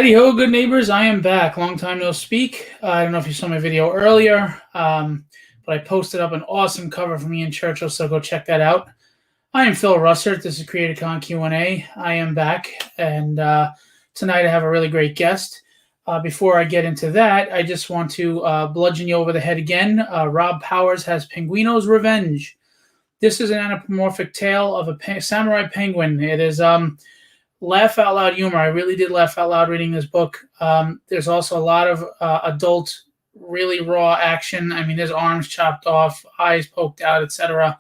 Heidi ho, good neighbors. I am back. Long time no speak. I don't know if you saw my video earlier, but I posted up an awesome cover from Ian Churchill, so go check that out. I am Phil Russert. This is Creatorcon Q&A. I am back, and tonight I have a really great guest. Before I get into that, I just want to bludgeon you over the head again. Rob Powers has Penguino's Revenge. This is an anthropomorphic tale of a samurai penguin. It is laugh out loud humor. I really did laugh out loud reading this book. There's also a lot of adult, really raw action. I mean, there's arms chopped off, eyes poked out, etc.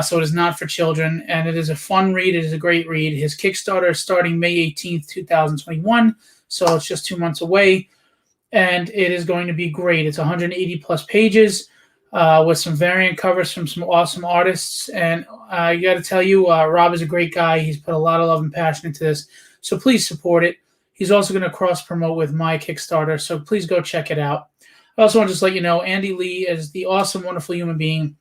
So it is not for children, and it is a fun read. It is a great read. His Kickstarter is starting May 18th, 2021, so it's just 2 months away, and it is going to be great. It's 180 plus pages with some variant covers from some awesome artists, and I got to tell you, Rob is a great guy. He's put a lot of love and passion into this, so please support it. He's also going to cross-promote with my Kickstarter, so please go check it out. I also want to just let you know, Andy Lee is the awesome, wonderful human being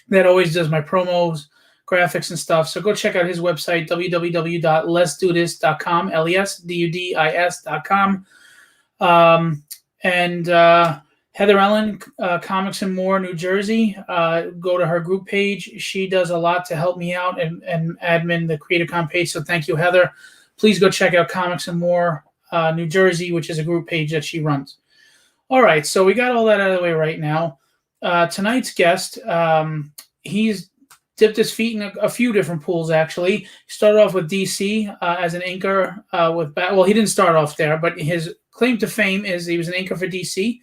that always does my promos, graphics, and stuff. So go check out his website, www.letsdodis.com, LESDUDIS.com. And Heather Ellen, Comics and More, New Jersey. Go to her group page. She does a lot to help me out and admin the Creatorcon page. So thank you, Heather. Please go check out Comics and More, New Jersey, which is a group page that she runs. All right, so we got all that out of the way right now. Tonight's guest, he's dipped his feet in a few different pools, actually. He started off with DC as an inker well, he didn't start off there, but his claim to fame is he was an inker for DC.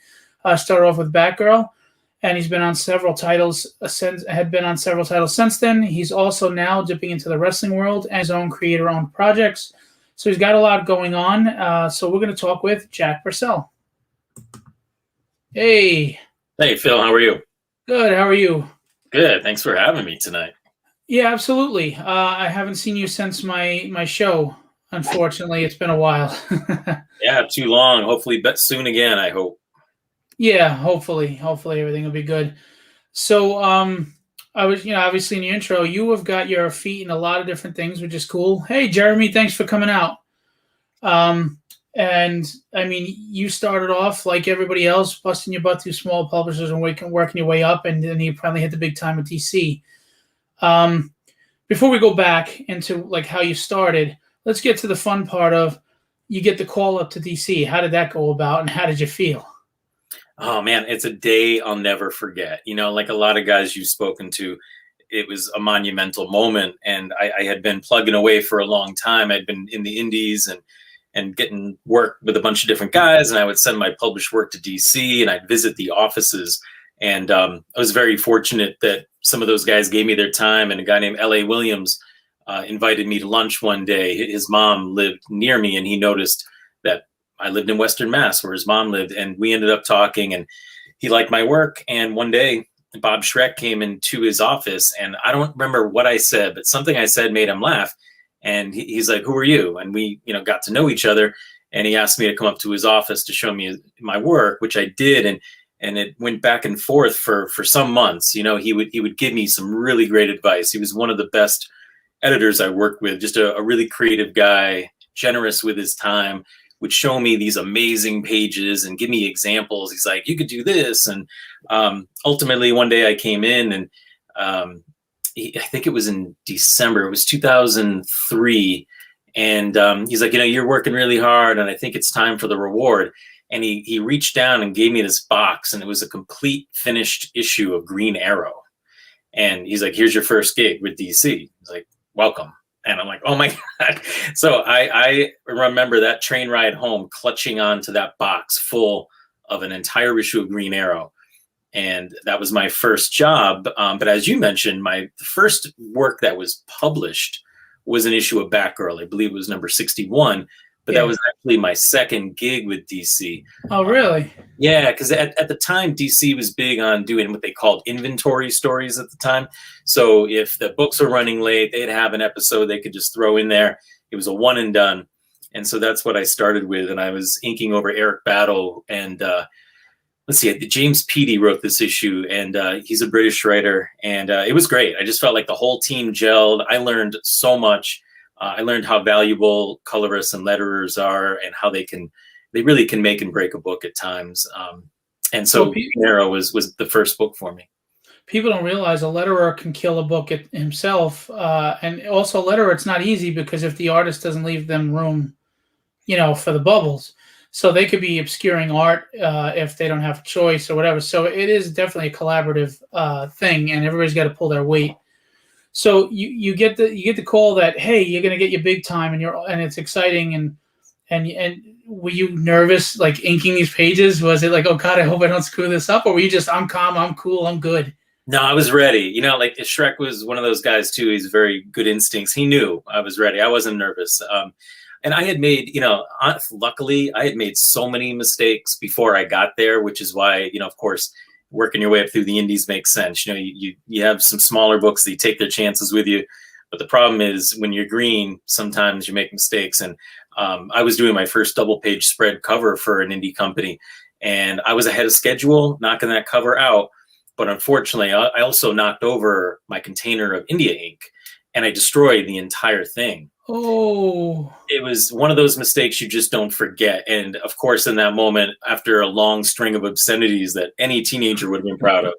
Started off with Batgirl, and he's been on several titles since then. He's also now dipping into the wrestling world and his own creator-owned projects. So he's got a lot going on. So we're going to talk with Jack Purcell. Hey. Hey, Phil, how are you? Good. How are you? Good. Thanks for having me tonight. Yeah, absolutely. I haven't seen you since my show. Unfortunately, it's been a while. Yeah, too long. Hopefully, but soon again, I hope. Yeah, hopefully everything will be good. So, I was, obviously in the intro, you have got your feet in a lot of different things, which is cool. Hey, Jeremy, thanks for coming out. And I mean, you started off like everybody else, busting your butt through small publishers and working your way up, and then you finally hit the big time with DC. Before we go back into like how you started, let's get to the fun part of you get the call up to DC. How did that go about, and how did you feel? Oh man, it's a day I'll never forget. Like a lot of guys you've spoken to, it was a monumental moment, and I had been plugging away for a long time. I'd been in the indies and getting work with a bunch of different guys, and I would send my published work to DC, and I'd visit the offices. And I was very fortunate that some of those guys gave me their time, and a guy named L.A. Williams invited me to lunch one day. His mom lived near me, and he noticed that I lived in Western Mass where his mom lived, and we ended up talking, and he liked my work. And one day Bob Schreck came into his office, and I don't remember what I said, but something I said made him laugh. And he's like, "Who are you?" And we, got to know each other. And he asked me to come up to his office to show me my work, which I did. And it went back and forth for some months. He would give me some really great advice. He was one of the best editors I worked with, just a really creative guy, generous with his time, would show me these amazing pages and give me examples. He's like, "You could do this." And ultimately one day I came in, and I think it was in December, it was 2003. And he's like, "You're working really hard, and I think it's time for the reward." And he reached down and gave me this box, and it was a complete finished issue of Green Arrow. And he's like, "Here's your first gig with DC." He's like, "Welcome." And I'm like, "Oh my God." So I remember that train ride home, clutching onto that box full of an entire issue of Green Arrow. And that was my first job. But as you mentioned, the first work that was published was an issue of Batgirl. I believe it was number 61. But That was actually my second gig with DC. Oh, really? Yeah, because at the time, DC was big on doing what they called inventory stories at the time. So if the books were running late, they'd have an episode they could just throw in there. It was a one and done. And so that's what I started with. And I was inking over Eric Battle. And let's see, James Peaty wrote this issue. And he's a British writer. And it was great. I just felt like the whole team gelled. I learned so much. I learned how valuable colorists and letterers are, and how they really can make and break a book at times. And so Green Arrow was the first book for me. People don't realize a letterer can kill a book himself. And also a letterer, it's not easy, because if the artist doesn't leave them room, for the bubbles, so they could be obscuring art if they don't have a choice or whatever. So it is definitely a collaborative thing, and everybody's got to pull their weight. So you get the call that, hey, you're going to get your big time, and it's exciting, and were you nervous, like inking these pages? Was it like, oh God, I hope I don't screw this up? Or were you just, I'm calm, I'm cool, I'm good? No, I was ready. Like Shrek was one of those guys too. He's very good instincts. He knew I was ready. I wasn't nervous. And I had made, luckily I had made so many mistakes before I got there, which is why, of course, working your way up through the indies makes sense. You have some smaller books that you take their chances with you. But the problem is when you're green, sometimes you make mistakes. And I was doing my first double page spread cover for an indie company, and I was ahead of schedule, knocking that cover out. But unfortunately, I also knocked over my container of India ink, and I destroyed the entire thing. Oh, it was one of those mistakes you just don't forget. And of course, in that moment, after a long string of obscenities that any teenager would have been proud of,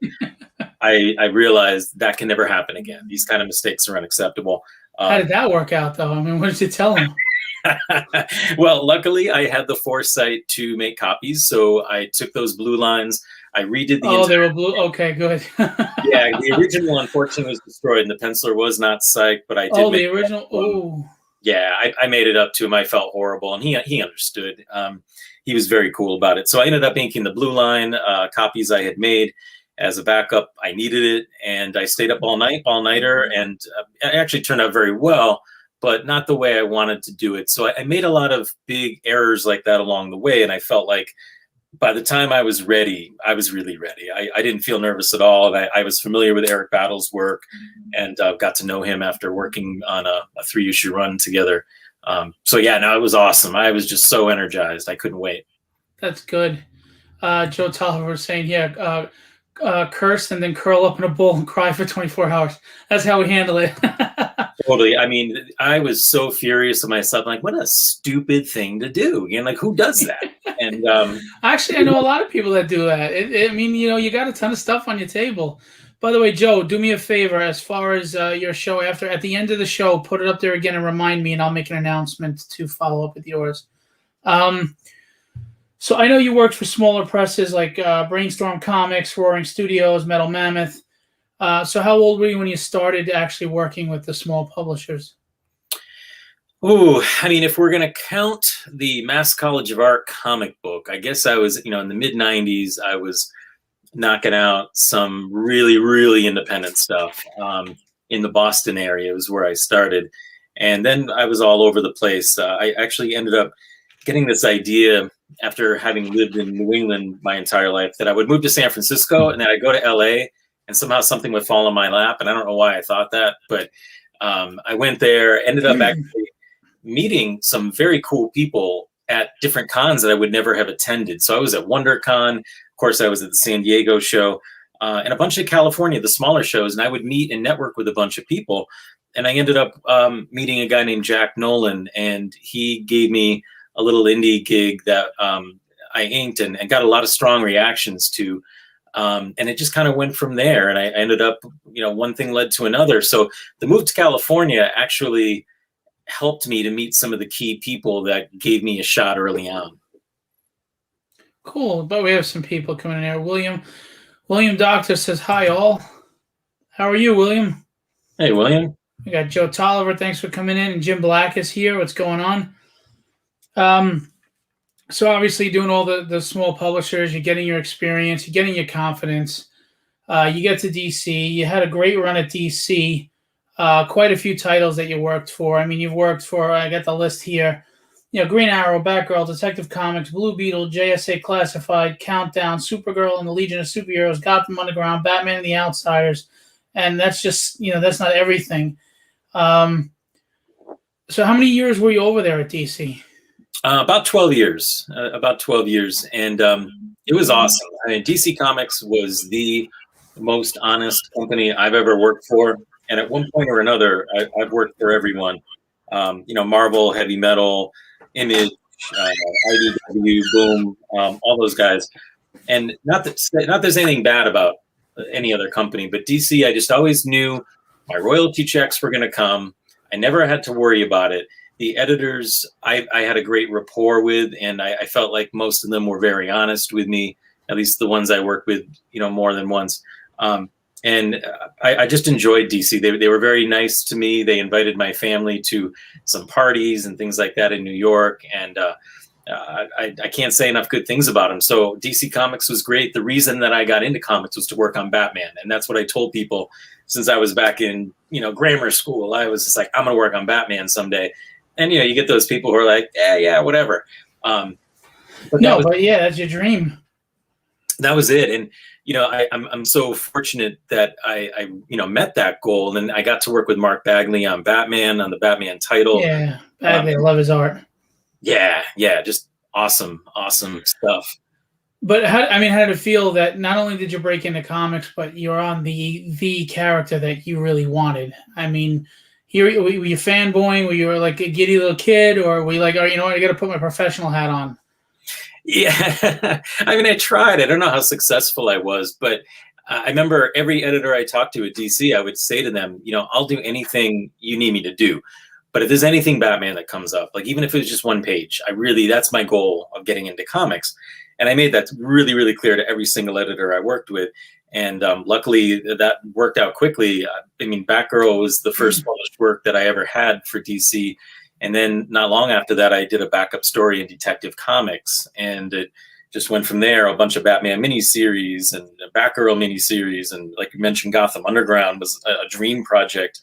I realized that can never happen again. These kind of mistakes are unacceptable. How did that work out, though? I mean, what did you tell him? Well, luckily, I had the foresight to make copies. So I took those blue lines. I redid the. Oh, they were blue. Okay, good. Yeah, the original, unfortunately, was destroyed, and the penciler was not psyched. But I did. Oh, the original. Oh. Yeah, I made it up to him. I felt horrible, and he understood. He was very cool about it. So I ended up inking the blue line copies I had made as a backup. I needed it, and I stayed up all nighter, and it actually turned out very well, but not the way I wanted to do it. So I made a lot of big errors like that along the way, and I felt like by the time I was ready, I was really ready. I didn't feel nervous at all. And I was familiar with Eric Battle's work, and got to know him after working on a 3-issue run together. So yeah, no, it was awesome. I was just so energized. I couldn't wait. That's good. Joe Tolliver was saying, yeah, curse and then curl up in a ball and cry for 24 hours. That's how we handle it. Totally. I mean, I was so furious with myself. Like, what a stupid thing to do. Again, like, who does that? And actually, I know a lot of people that do that. I mean, you got a ton of stuff on your table. By the way, Joe, do me a favor as far as your show at the end of the show, put it up there again and remind me, and I'll make an announcement to follow up with yours. So I know you worked for smaller presses like Brainstorm Comics, Roaring Studios, Metal Mammoth. So how old were you when you started actually working with the small publishers? Ooh, I mean, if we're going to count the Mass College of Art comic book, I guess I was, in the mid-90s, I was knocking out some really, really independent stuff in the Boston area was where I started. And then I was all over the place. I actually ended up getting this idea after having lived in New England my entire life that I would move to San Francisco and then I'd go to LA and somehow something would fall in my lap. And I don't know why I thought that, but I went there, ended up actually meeting some very cool people at different cons that I would never have attended. So I was at WonderCon. Of course, I was at the San Diego show and a bunch of California, the smaller shows. And I would meet and network with a bunch of people. And I ended up meeting a guy named Jack Nolan, and he gave me a little indie gig that I inked and got a lot of strong reactions to. And it just kind of went from there. And I ended up, one thing led to another. So the move to California actually helped me to meet some of the key people that gave me a shot early on. Cool. But we have some people coming in here. William Doctor says, hi, all. How are you, William? Hey, William. We got Joe Tolliver. Thanks for coming in. And Jim Black is here. What's going on? So obviously doing all the small publishers, you're getting your experience, you're getting your confidence. You get to DC. You had a great run at DC. Quite a few titles that you worked for. I mean, you've worked for, I got the list here, Green Arrow, Batgirl, Detective Comics, Blue Beetle, JSA Classified, Countdown, Supergirl and the Legion of Superheroes, Gotham Underground, Batman and the Outsiders. And that's just, that's not everything. So how many years were you over there at DC? About 12 years. And it was awesome. I mean, DC Comics was the most honest company I've ever worked for. And at one point or another, I've worked for everyone. Marvel, Heavy Metal, Image, IDW, Boom, all those guys. And not that there's anything bad about any other company, but DC, I just always knew my royalty checks were going to come. I never had to worry about it. The editors, I had a great rapport with, and I felt like most of them were very honest with me, at least the ones I worked with, more than once. And I just enjoyed DC. They were very nice to me. They invited my family to some parties and things like that in New York. And I can't say enough good things about them. So DC Comics was great. The reason that I got into comics was to work on Batman. And that's what I told people since I was back in, grammar school. I was just like, I'm going to work on Batman someday. And, you get those people who are like, yeah, whatever. But that's your dream. That was it. And, I'm so fortunate that I met that goal, and I got to work with Mark Bagley on Batman, on the Batman title. Yeah, Bagley, I love his art. Yeah, just awesome stuff. But how did it feel that not only did you break into comics, but you're on the character that you really wanted? I mean, were you fanboying? Were you like a giddy little kid, or were you like, oh, you know what, I got to put my professional hat on? Yeah, I tried. I don't know how successful I was, but I remember every editor I talked to at DC, I would say to them, I'll do anything you need me to do. But if there's anything Batman that comes up, like even if it was just one page, that's my goal of getting into comics. And I made that really, really clear to every single editor I worked with. And luckily that worked out quickly. Batgirl was the first published work that I ever had for DC. And then not long after that, I did a backup story in Detective Comics, and it just went from there. A bunch of Batman miniseries and a Batgirl miniseries, and like you mentioned, Gotham Underground was a dream project.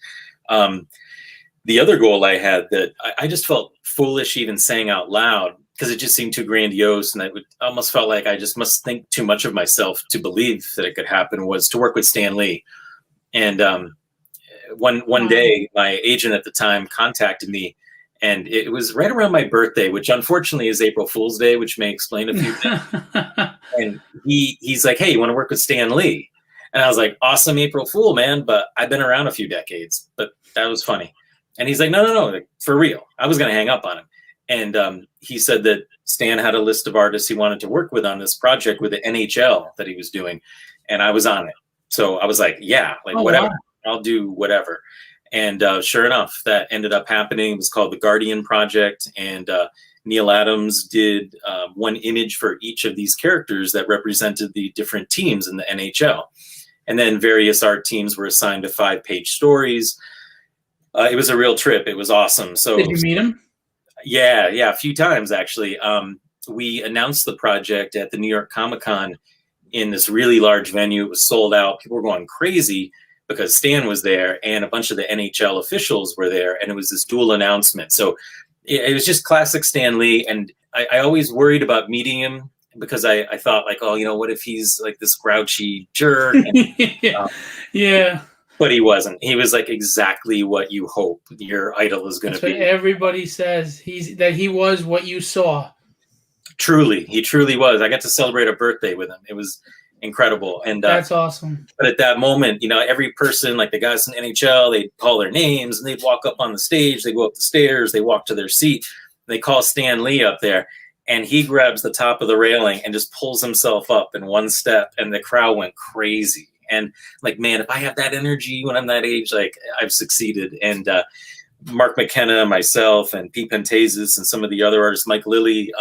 The other goal I had that I just felt foolish even saying out loud because it just seemed too grandiose, and I almost felt like I just must think too much of myself to believe that it could happen, was to work with Stan Lee. And one day, my agent at the time contacted me. And it was right around my birthday, which unfortunately is April Fool's Day, which may explain a few things. And he's like, hey, you want to work with Stan Lee? And I was like, awesome April Fool, man. But I've been around a few decades, but that was funny. And he's like, no, like, for real. I was going to hang up on him. And he said that Stan had a list of artists he wanted to work with on this project with the NHL that he was doing. And I was on it. So I was like, yeah, whatever. Wow. I'll do whatever. And sure enough, that ended up happening. It was called the Guardian Project. And Neil Adams did one image for each of these characters that represented the different teams in the NHL. And then various art teams were assigned to 5-page stories. It was a real trip. It was awesome. So did you meet him? Yeah, a few times, actually. We announced the project at the New York Comic-Con in this really large venue. It was sold out. People were going crazy because Stan was there and a bunch of the NHL officials were there, and it was this dual announcement. So it was just classic Stan Lee, and I always worried about meeting him because I thought like, oh, what if he's like this grouchy jerk? And, yeah. But he wasn't. He was like exactly what you hope your idol is going to be. What everybody says. He was what you saw. Truly, he truly was. I got to celebrate a birthday with him. It was incredible. And that's awesome. But at that moment, every person, like the guys in NHL, they'd call their names and they'd walk up on the stage, they go up the stairs, they walk to their seat, they call Stan Lee up there, and he grabs the top of the railing and just pulls himself up in one step, and the crowd went crazy. And like, man, if I have that energy when I'm that age, like I've succeeded. And Mark McKenna, myself, and Pete Pentazis, and some of the other artists, Mike Lilly,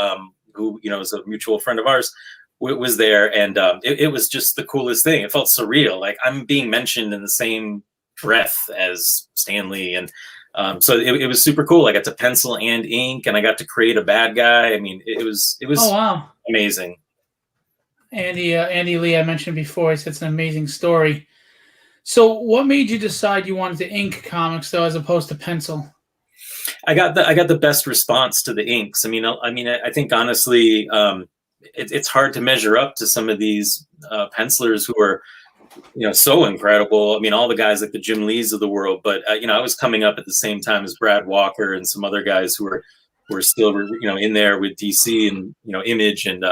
who is a mutual friend of ours, was there, and it was just the coolest thing. It felt surreal, like I'm being mentioned in the same breath as Stan Lee, and so it was super cool. I got to pencil and ink, and I got to create a bad guy. I mean, it was oh, wow. Amazing. Andy Lee, I mentioned before, it's an amazing story. So what made you decide you wanted to ink comics though, as opposed to pencil? I got the best response to the inks. I think honestly, it's hard to measure up to some of these pencilers who are, so incredible. I mean, all the guys like the Jim Lees of the world, but I was coming up at the same time as Brad Walker and some other guys who were still, in there with DC and, Image, and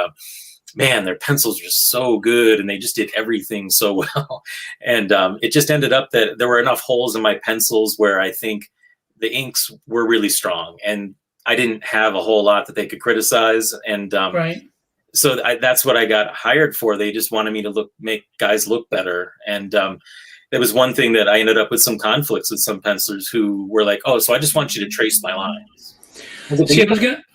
man, their pencils are just so good, and they just did everything so well. And it just ended up that there were enough holes in my pencils where I think the inks were really strong, and I didn't have a whole lot that they could criticize. And Right. so that's what I got hired for. They just wanted me to make guys look better. And there was one thing that I ended up with some conflicts with some pencilers who were like, "Oh, so I just want you to trace my lines." See,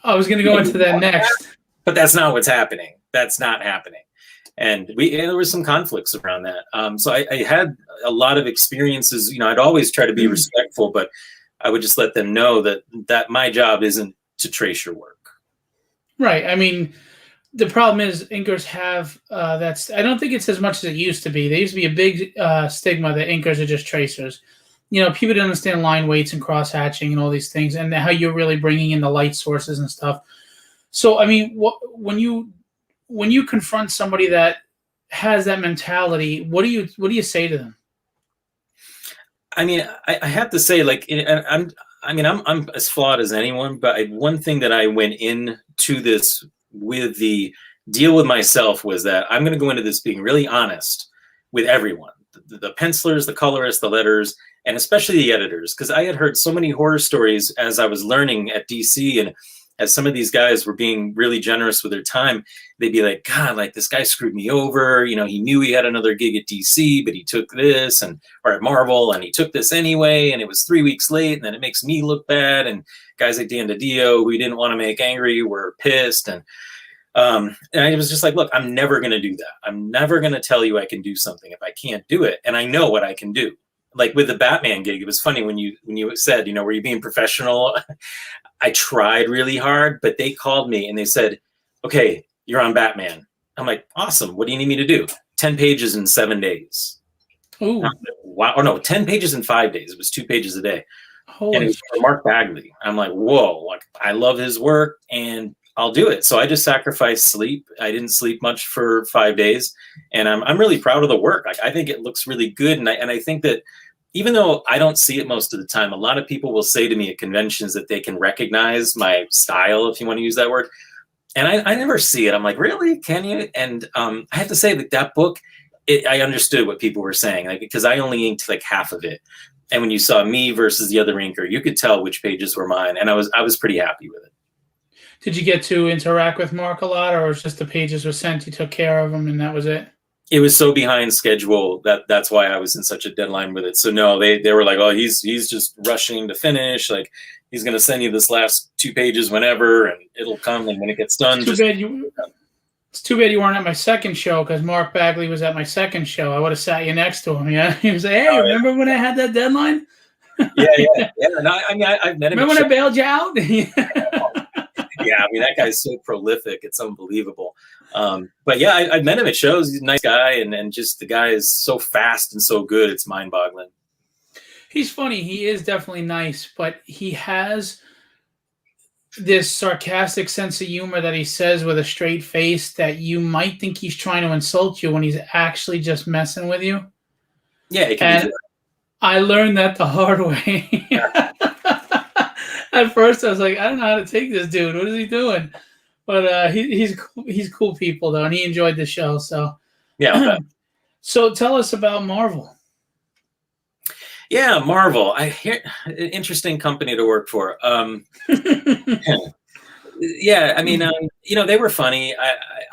I was gonna go into that next. But that's not what's happening. That's not happening. And there was some conflicts around that. So I had a lot of experiences. You know, I'd always try to be respectful, but I would just let them know that my job isn't to trace your work. Right. I mean, the problem is inkers have I don't think it's as much as it used to be. There used to be a big stigma that inkers are just tracers. You know, people don't understand line weights and cross hatching and all these things, and how you're really bringing in the light sources and stuff. So, I mean, when you confront somebody that has that mentality, what do you say to them? I mean, I have to say, like, I'm as flawed as anyone, but one thing that I went into this with the deal with myself was that I'm going to go into this being really honest with everyone, the pencilers, the colorists, the letters, and especially the editors, because I had heard so many horror stories as I was learning at DC, and as some of these guys were being really generous with their time, they'd be like, "God, like this guy screwed me over. You know, he knew he had another gig at DC, but he took this or at Marvel, and he took this anyway, and it was 3 weeks late, and then it makes me look bad." And guys like Dan DiDio, who we didn't want to make angry, were pissed. And I was just like, "Look, I'm never going to do that. I'm never going to tell you I can do something if I can't do it, and I know what I can do." Like with the Batman gig, it was funny when you said, you know, were you being professional? I tried really hard, but they called me and they said, "Okay, you're on Batman." I'm like, "Awesome. What do you need me to do?" 10 pages in 7 days. Ooh. Like, wow. Or no, 10 pages in 5 days. It was 2 pages a day. Holy and it was for Mark Bagley. I'm like, whoa, like I love his work and I'll do it. So I just sacrificed sleep. I didn't sleep much for 5 days, and I'm really proud of the work. Like, I think it looks really good. And I think that even though I don't see it most of the time, a lot of people will say to me at conventions that they can recognize my style, if you want to use that word. And I never see it. I'm like, really? Can you? And I have to say that book, I understood what people were saying, like, because I only inked like half of it. And when you saw me versus the other inker, you could tell which pages were mine. And I was pretty happy with it. Did you get to interact with Mark a lot, or was just the pages were sent, you took care of them, and that was it? It was so behind schedule that's why I was in such a deadline with it. So no, they were like, "Oh, he's just rushing to finish. Like, he's going to send you this last 2 pages whenever, and it'll come. And when it gets done, it's too bad you weren't at my second show, because Mark Bagley was at my second show. I would have sat you next to him. Yeah, he was like, "Hey, remember when I had that deadline?" Yeah. No, I mean, I've met him. Remember when I bailed you out? Yeah, I mean, that guy's so prolific. It's unbelievable. But yeah, I've met him at shows. He's a nice guy, and just the guy is so fast and so good. It's mind-boggling. He's funny. He is definitely nice, but he has this sarcastic sense of humor that he says with a straight face that you might think he's trying to insult you when he's actually just messing with you. Yeah, it can be. I learned that the hard way. At first, I was like, I don't know how to take this dude. What is he doing? But he's cool people, though, and he enjoyed the show. So yeah. So tell us about Marvel. Yeah, Marvel. I hear an interesting company to work for. Yeah, I mean, you know, they were funny.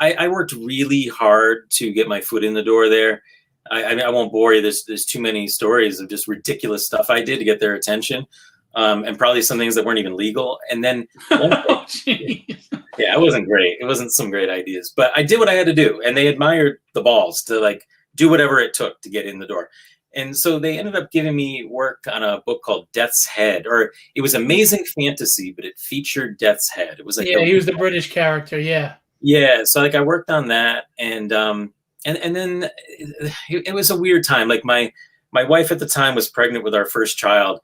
I worked really hard to get my foot in the door there. I mean, I won't bore you. There's too many stories of just ridiculous stuff I did to get their attention. And probably some things that weren't even legal. And then, Oh, yeah, it wasn't great. It wasn't some great ideas, but I did what I had to do. And they admired the balls to like do whatever it took to get in the door. And so they ended up giving me work on a book called Death's Head, or it was amazing fantasy, but it featured Death's Head. It was like, yeah, he was the British character. Yeah. Yeah. So like I worked on that, and then it was a weird time. Like my wife at the time was pregnant with our first child.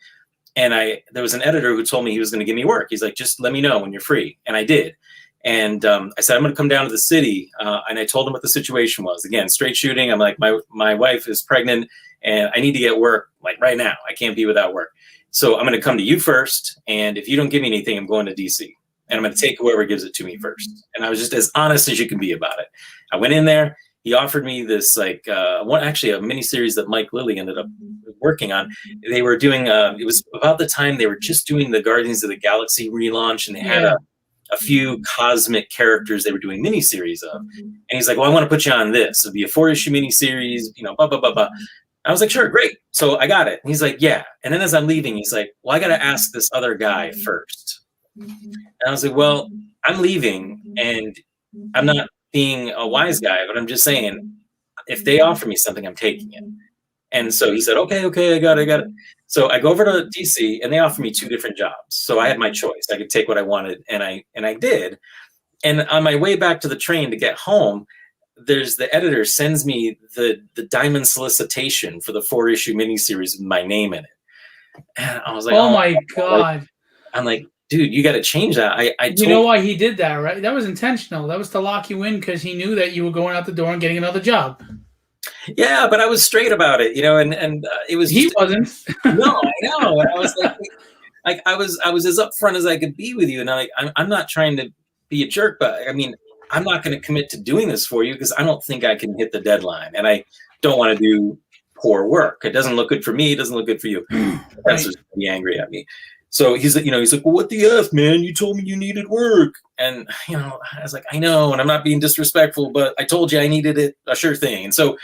And there was an editor who told me he was going to give me work. He's like, "Just let me know when you're free." And I did. And I said, "I'm going to come down to the city." And I told him what the situation was. Again, straight shooting. I'm like, my wife is pregnant and I need to get work like right now. I can't be without work. So I'm going to come to you first. And if you don't give me anything, I'm going to DC. And I'm going to take whoever gives it to me first. And I was just as honest as you can be about it. I went in there. he offered me this like actually a miniseries that Mike Lilly ended up working on. They were doing it was about the time they were just doing the Guardians of the Galaxy relaunch, and they had a few cosmic characters they were doing miniseries of. And he's like, well, I want to put you on this. It'll be a 4-issue miniseries, you know, blah, blah, blah, blah. I was like, sure, great. So I got it. And he's like, yeah. And then as I'm leaving, he's like, well, I got to ask this other guy first. And I was like, well, I'm leaving and I'm not being a wise guy, but I'm just saying, if they offer me something, I'm taking it. And so he said, okay, I got it. So I go over to DC and they offer me 2 different jobs. So I had my choice. I could take what I wanted, and I did. And on my way back to the train to get home, there's the editor sends me the diamond solicitation for the 4-issue miniseries with my name in it. And I was like, oh my God. I'm like, dude, you got to change that. You know why he did that, right? That was intentional. That was to lock you in because he knew that you were going out the door and getting another job. Yeah, but I was straight about it, you know, and it was. He wasn't. No, I know. And I was like I was as upfront as I could be with you, and I'm not trying to be a jerk, but I mean, I'm not going to commit to doing this for you because I don't think I can hit the deadline, and I don't want to do poor work. It doesn't look good for me. It doesn't look good for you. That's just be angry at me. So he's like, well, what the F, man? You told me you needed work. And, you know, I was like, I know, and I'm not being disrespectful, but I told you I needed it, a sure thing. And so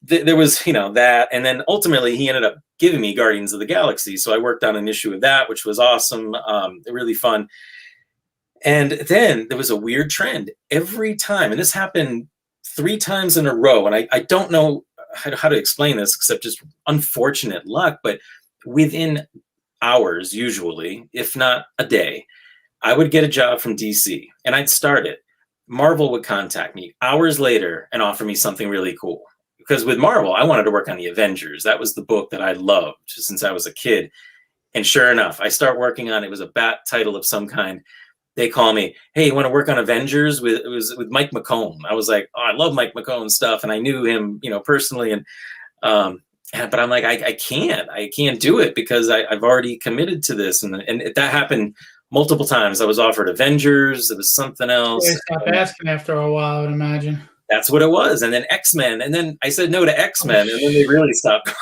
there was, you know, that. And then ultimately he ended up giving me Guardians of the Galaxy. So I worked on an issue of that, which was awesome. Really fun. And then there was a weird trend every time. And this happened 3 times in a row. And I don't know how to explain this except just unfortunate luck. But within hours, usually, if not a day, I would get a job from DC and I'd start it. Marvel would contact me hours later and offer me something really cool. Because with Marvel, I wanted to work on the Avengers. That was the book that I loved since I was a kid. And sure enough, I start working on it. It was a bat title of some kind. They call me, hey, you want to work on Avengers? It was with Mike McCone. I was like, oh, I love Mike McCone stuff. And I knew him, you know, personally. And but I'm like, I can't do it because I've already committed to this. And that happened multiple times. I was offered Avengers. It was something else. They stopped asking after a while, I would imagine. That's what it was. And then X-Men. And then I said no to X-Men. And then they really stopped.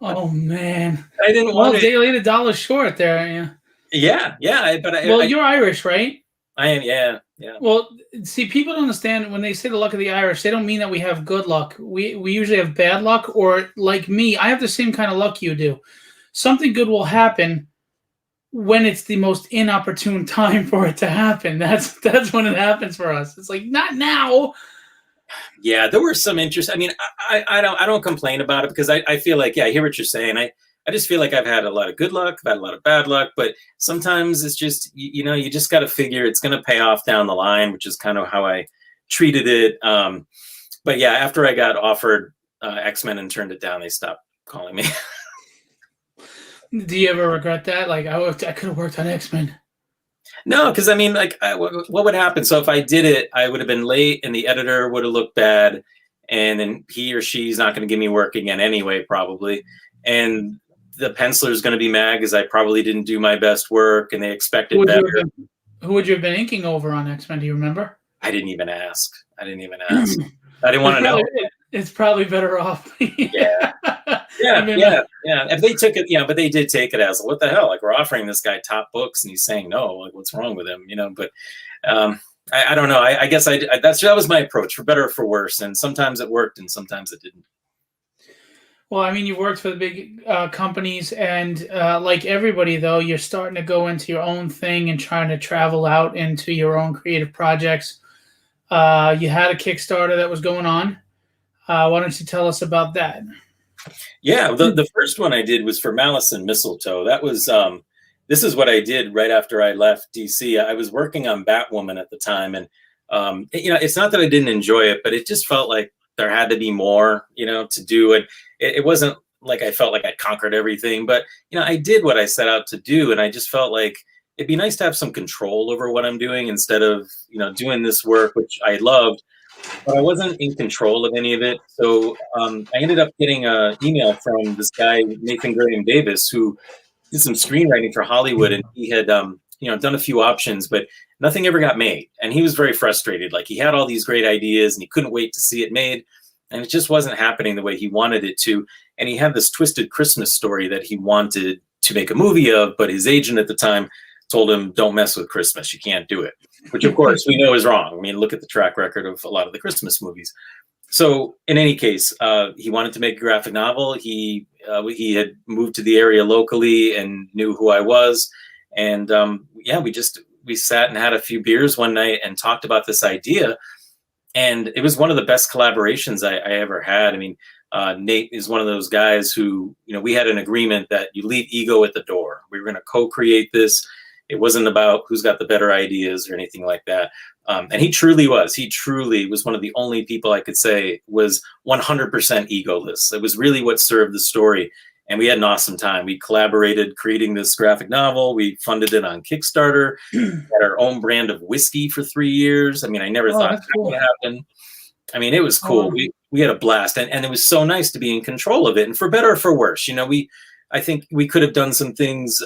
Oh, man. I didn't want it. They laid $1 short there. Yeah. But you're Irish, right? I am, yeah. Well, see, people don't understand when they say the luck of the Irish, they don't mean that we have good luck. We usually have bad luck, or like me, I have the same kind of luck you do. Something good will happen when it's the most inopportune time for it to happen. That's when it happens for us. It's like, not now. Yeah, there were some interest. I mean, I don't complain about it because I feel like, yeah, I hear what you're saying. I just feel like I've had a lot of good luck, I've had a lot of bad luck, but sometimes it's just, you know, you just got to figure it's going to pay off down the line, which is kind of how I treated it. But yeah, after I got offered X-Men and turned it down, they stopped calling me. Do you ever regret that? Like, I could have worked on X-Men. No, because I mean, like, what would happen? So if I did it, I would have been late and the editor would have looked bad, and then he or she's not going to give me work again anyway, probably. And the penciler is going to be mad because I probably didn't do my best work and they expected better. Who would you have been inking over on X-Men? Do you remember? I didn't even ask. I didn't want to know. It's probably better off. Yeah. If they took it, but they did take it as, what the hell? Like, we're offering this guy top books and he's saying no. Like, what's wrong with him? You know, but I don't know. I guess that was my approach, for better or for worse. And sometimes it worked and sometimes it didn't. Well, I mean, you worked for the big companies, and like everybody, though, you're starting to go into your own thing and trying to travel out into your own creative projects. You had a Kickstarter that was going on. Why don't you tell us about that? Yeah, the first one I did was for Malice and Mistletoe. That was this is what I did right after I left DC. I was working on Batwoman at the time, and it's not that I didn't enjoy it, but it just felt like there had to be more, to do it. It wasn't like I felt like I conquered everything, but I did what I set out to do, and I just felt like it'd be nice to have some control over what I'm doing instead of doing this work, which I loved, but I wasn't in control of any of it. So I ended up getting an email from this guy, Nathan Graham Davis, who did some screenwriting for Hollywood, and he had done a few options, but nothing ever got made. And he was very frustrated. Like, he had all these great ideas and he couldn't wait to see it made. And it just wasn't happening the way he wanted it to. And he had this twisted Christmas story that he wanted to make a movie of, but his agent at the time told him, don't mess with Christmas. You can't do it, which of course we know is wrong. I mean, look at the track record of a lot of the Christmas movies. So in any case, he wanted to make a graphic novel. He had moved to the area locally and knew who I was. And we sat and had a few beers one night and talked about this idea. And it was one of the best collaborations I ever had. I mean, Nate is one of those guys who, we had an agreement that you leave ego at the door. We were going to co-create this. It wasn't about who's got the better ideas or anything like that. And he truly was. He truly was one of the only people I could say was 100% egoless. It was really what served the story. And we had an awesome time. We collaborated creating this graphic novel. We funded it on Kickstarter. We had our own brand of whiskey for 3 years. I mean, I never thought that would happen. I mean, it was cool. We had a blast. And it was so nice to be in control of it. And for better or for worse, I think we could have done some things,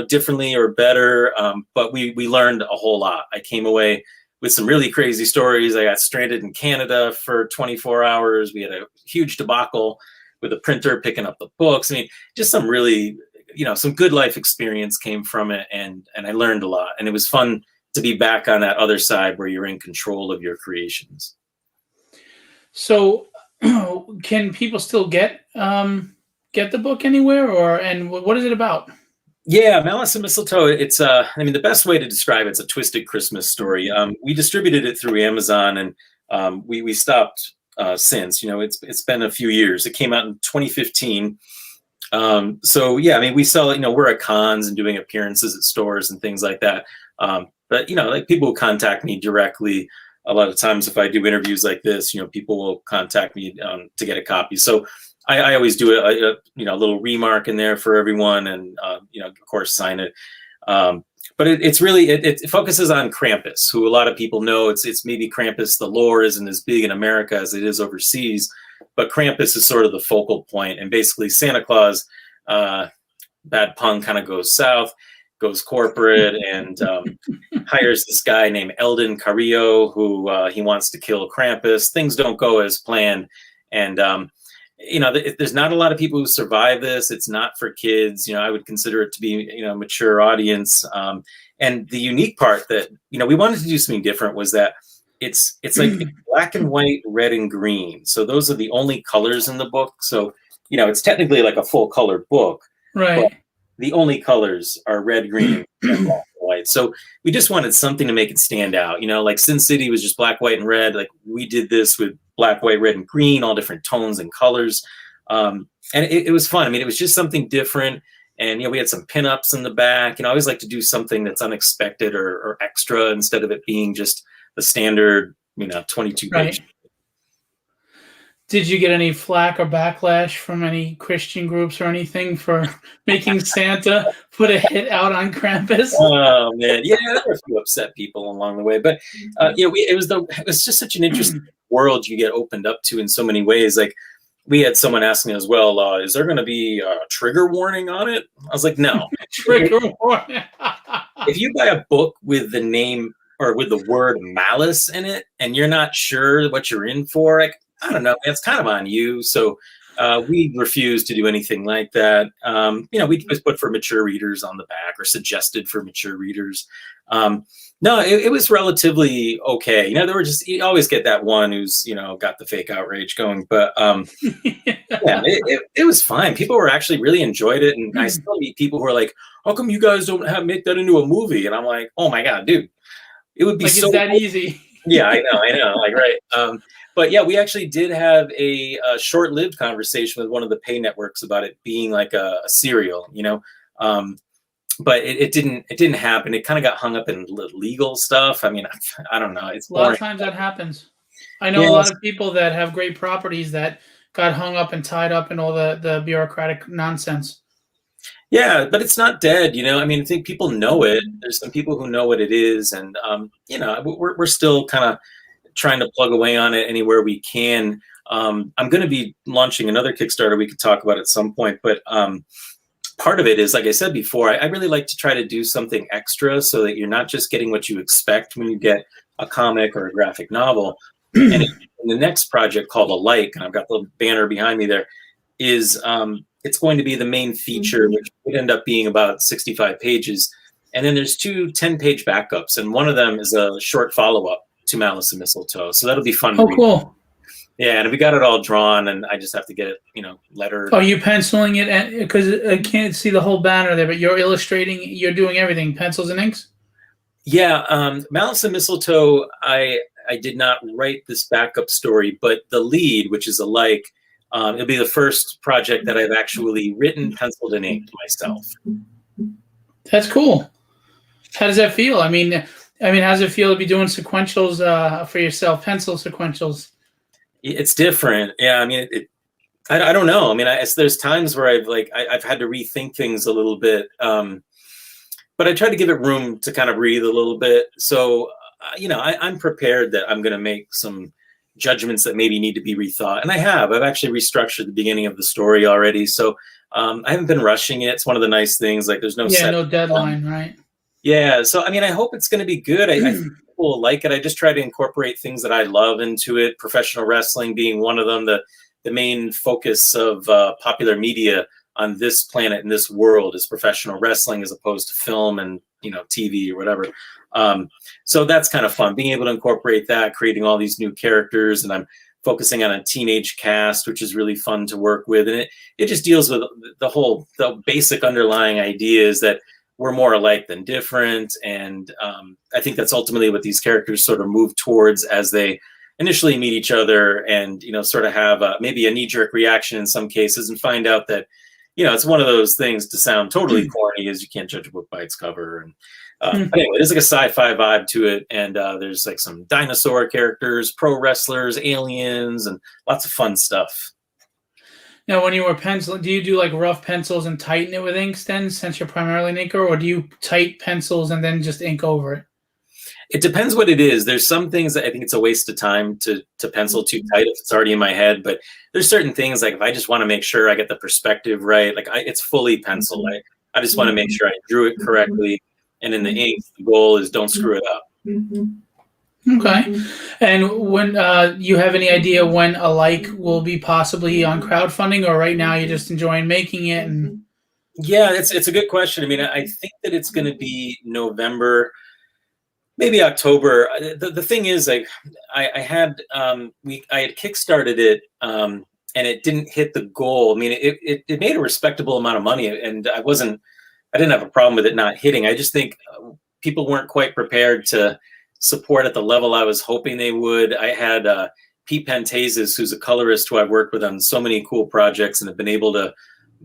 differently or better. But we learned a whole lot. I came away with some really crazy stories. I got stranded in Canada for 24 hours. We had a huge debacle with a printer picking up the books. I mean, just some really, some good life experience came from it. And I learned a lot. And it was fun to be back on that other side where you're in control of your creations. So can people still get the book anywhere, and what is it about? Yeah, Malice and Mistletoe. It's the best way to describe it's a twisted Christmas story. We distributed it through Amazon, and we stopped since. It's been a few years. It came out in 2015. We sell it. We're at cons and doing appearances at stores and things like that. But people will contact me directly. A lot of times, if I do interviews like this, people will contact me to get a copy. So I always do a little remark in there for everyone, and of course sign it. But it's really it focuses on Krampus, who a lot of people know. It's maybe Krampus. The lore isn't as big in America as it is overseas, but Krampus is sort of the focal point. And basically, Santa Claus, bad pun, kind of goes south, goes corporate, and hires this guy named Eldon Carrillo, who he wants to kill Krampus. Things don't go as planned, and there's not a lot of people who survive this. It's not for kids. I would consider it to be, a mature audience. And the unique part that, we wanted to do something different was that it's like black and white, red and green. So those are the only colors in the book. So, it's technically like a full color book. Right. But the only colors are red, green, and black and white. So we just wanted something to make it stand out. Like Sin City was just black, white, and red. Like we did this with black, white, red, and green, all different tones and colors. And it was fun. I mean, it was just something different. And, we had some pinups in the back. I always like to do something that's unexpected or extra instead of it being just the standard, 22 page. Right. Did you get any flack or backlash from any Christian groups or anything for making Santa put a hit out on Krampus? Oh man, yeah, there were a few upset people along the way, but it was just such an interesting world you get opened up to in so many ways. Like we had someone asking as well, is there going to be a trigger warning on it? I was like, no. Trigger warning. If you buy a book with the name or with the word malice in it, and you're not sure what you're in for, like, I don't know, it's kind of on you. So we refused to do anything like that. We just put for mature readers on the back or suggested for mature readers. No, it was relatively okay. You always get that one who's, got the fake outrage going, but it was fine. People were actually really enjoyed it. And I still meet people who are like, how come you guys don't make that into a movie? And I'm like, oh my God, dude, it would be like, so it's that easy. Yeah, I know. Like, right. But yeah, we actually did have a short-lived conversation with one of the pay networks about it being like a serial, but it didn't happen. It kind of got hung up in legal stuff. I mean, I don't know. It's a lot of times that happens. I know a lot of people that have great properties that got hung up and tied up in all the bureaucratic nonsense. Yeah, but it's not dead, I mean, I think people know it. There's some people who know what it is, and we're still kind of trying to plug away on it anywhere we can. I'm going to be launching another Kickstarter we could talk about at some point, but part of it is, like I said before, I really like to try to do something extra so that you're not just getting what you expect when you get a comic or a graphic novel. And in the next project called Alike, and I've got the banner behind me there, is it's going to be the main feature, which would end up being about 65 pages. And then there's 2 10-page backups, and one of them is a short follow-up to Malice and Mistletoe. So that'll be fun to read. Cool. Yeah, and we got it all drawn, and I just have to get it, lettered. Are you penciling it? Because I can't see the whole banner there, but you're illustrating, you're doing everything, pencils and inks? Yeah, Malice and Mistletoe, I did not write this backup story, but the lead, which is Alike, it'll be the first project that I've actually written, penciled, and inked myself. That's cool. How does that feel? I mean, how does it feel to be doing sequentials for yourself, pencil sequentials? It's different. Yeah, I mean, I don't know. I mean, there's times where I've had to rethink things a little bit, but I try to give it room to kind of breathe a little bit. So, I'm prepared that I'm going to make some judgments that maybe need to be rethought, and I've actually restructured the beginning of the story already. So, I haven't been rushing it. It's one of the nice things. Like, there's no no deadline, right? Yeah. So, I mean, I hope it's going to be good. I think people will like it. I just try to incorporate things that I love into it. Professional wrestling being one of them. The main focus of popular media on this planet and this world is professional wrestling, as opposed to film and TV or whatever. So that's kind of fun, being able to incorporate that, creating all these new characters, and I'm focusing on a teenage cast, which is really fun to work with. And it just deals with the basic underlying ideas that we're more alike than different. And I think that's ultimately what these characters sort of move towards as they initially meet each other, and sort of have maybe a knee-jerk reaction in some cases, and find out that it's one of those things, to sound totally corny, is you can't judge a book by its cover. And but anyway, there's like a sci-fi vibe to it, and there's like some dinosaur characters, pro wrestlers, aliens, and lots of fun stuff. Now, when you were penciling, do you do like rough pencils and tighten it with inks then, since you're primarily an inker, or do you tight pencils and then just ink over it? It depends what it is. There's some things that I think it's a waste of time to pencil too tight if it's already in my head. But there's certain things, like if I just want to make sure I get the perspective right, it's fully pencil. I just want to make sure I drew it correctly. And in the ink, the goal is don't screw it up. Okay. And when you have any idea when Alike will be possibly on crowdfunding, or right now you're just enjoying making it? And yeah, it's a good question. I mean, I think that it's going to be November, maybe October. The thing is, I had kickstarted it, and it didn't hit the goal. I mean, it made a respectable amount of money, and I didn't have a problem with it not hitting. I just think people weren't quite prepared to support at the level I was hoping they would. I had Pete Pantazis, who's a colorist who I've worked with on so many cool projects, and have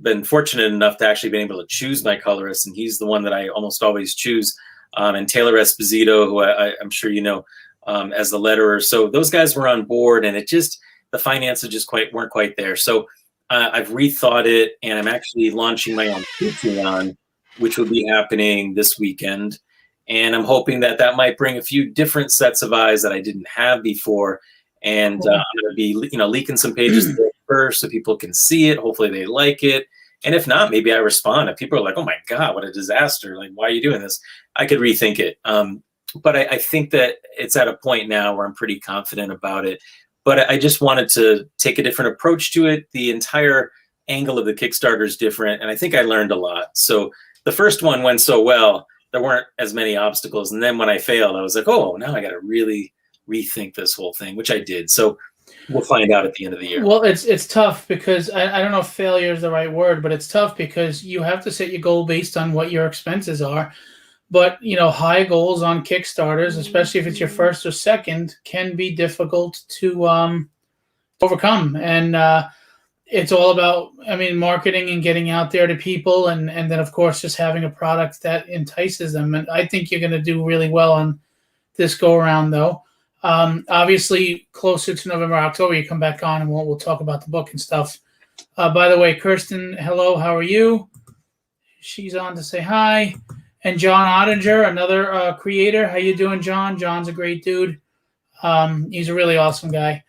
been fortunate enough to actually be able to choose my colorist, and he's the one that I almost always choose. And Taylor Esposito, who I'm sure as the letterer. So those guys were on board, and the finances just weren't quite there. So I've rethought it, and I'm actually launching my own Patreon, which will be happening this weekend. And I'm hoping that might bring a few different sets of eyes that I didn't have before. And I'm going to be, leaking some pages first so people can see it. Hopefully they like it. And if not, maybe I respond. If people are like, oh my God, what a disaster. Like, why are you doing this? I could rethink it. But I think that it's at a point now where I'm pretty confident about it. But I just wanted to take a different approach to it. The entire angle of the Kickstarter is different. And I think I learned a lot. So the first one went so well, there weren't as many obstacles. And then when I failed, I was like, oh, now I got to really rethink this whole thing, which I did. So we'll find out at the end of the year. Well, it's tough because I don't know if failure is the right word, but it's tough because you have to set your goal based on what your expenses are. But, high goals on Kickstarters, especially if it's your first or second, can be difficult to overcome. And it's all about, marketing and getting out there to people. And then, of course, just having a product that entices them. And I think you're going to do really well on this go-around, though. Obviously, closer to November, October, you come back on and we'll talk about the book and stuff. By the way, Kirsten, hello, how are you? She's on to say hi. And John Ottinger, another creator. How you doing, John? John's a great dude. He's a really awesome guy.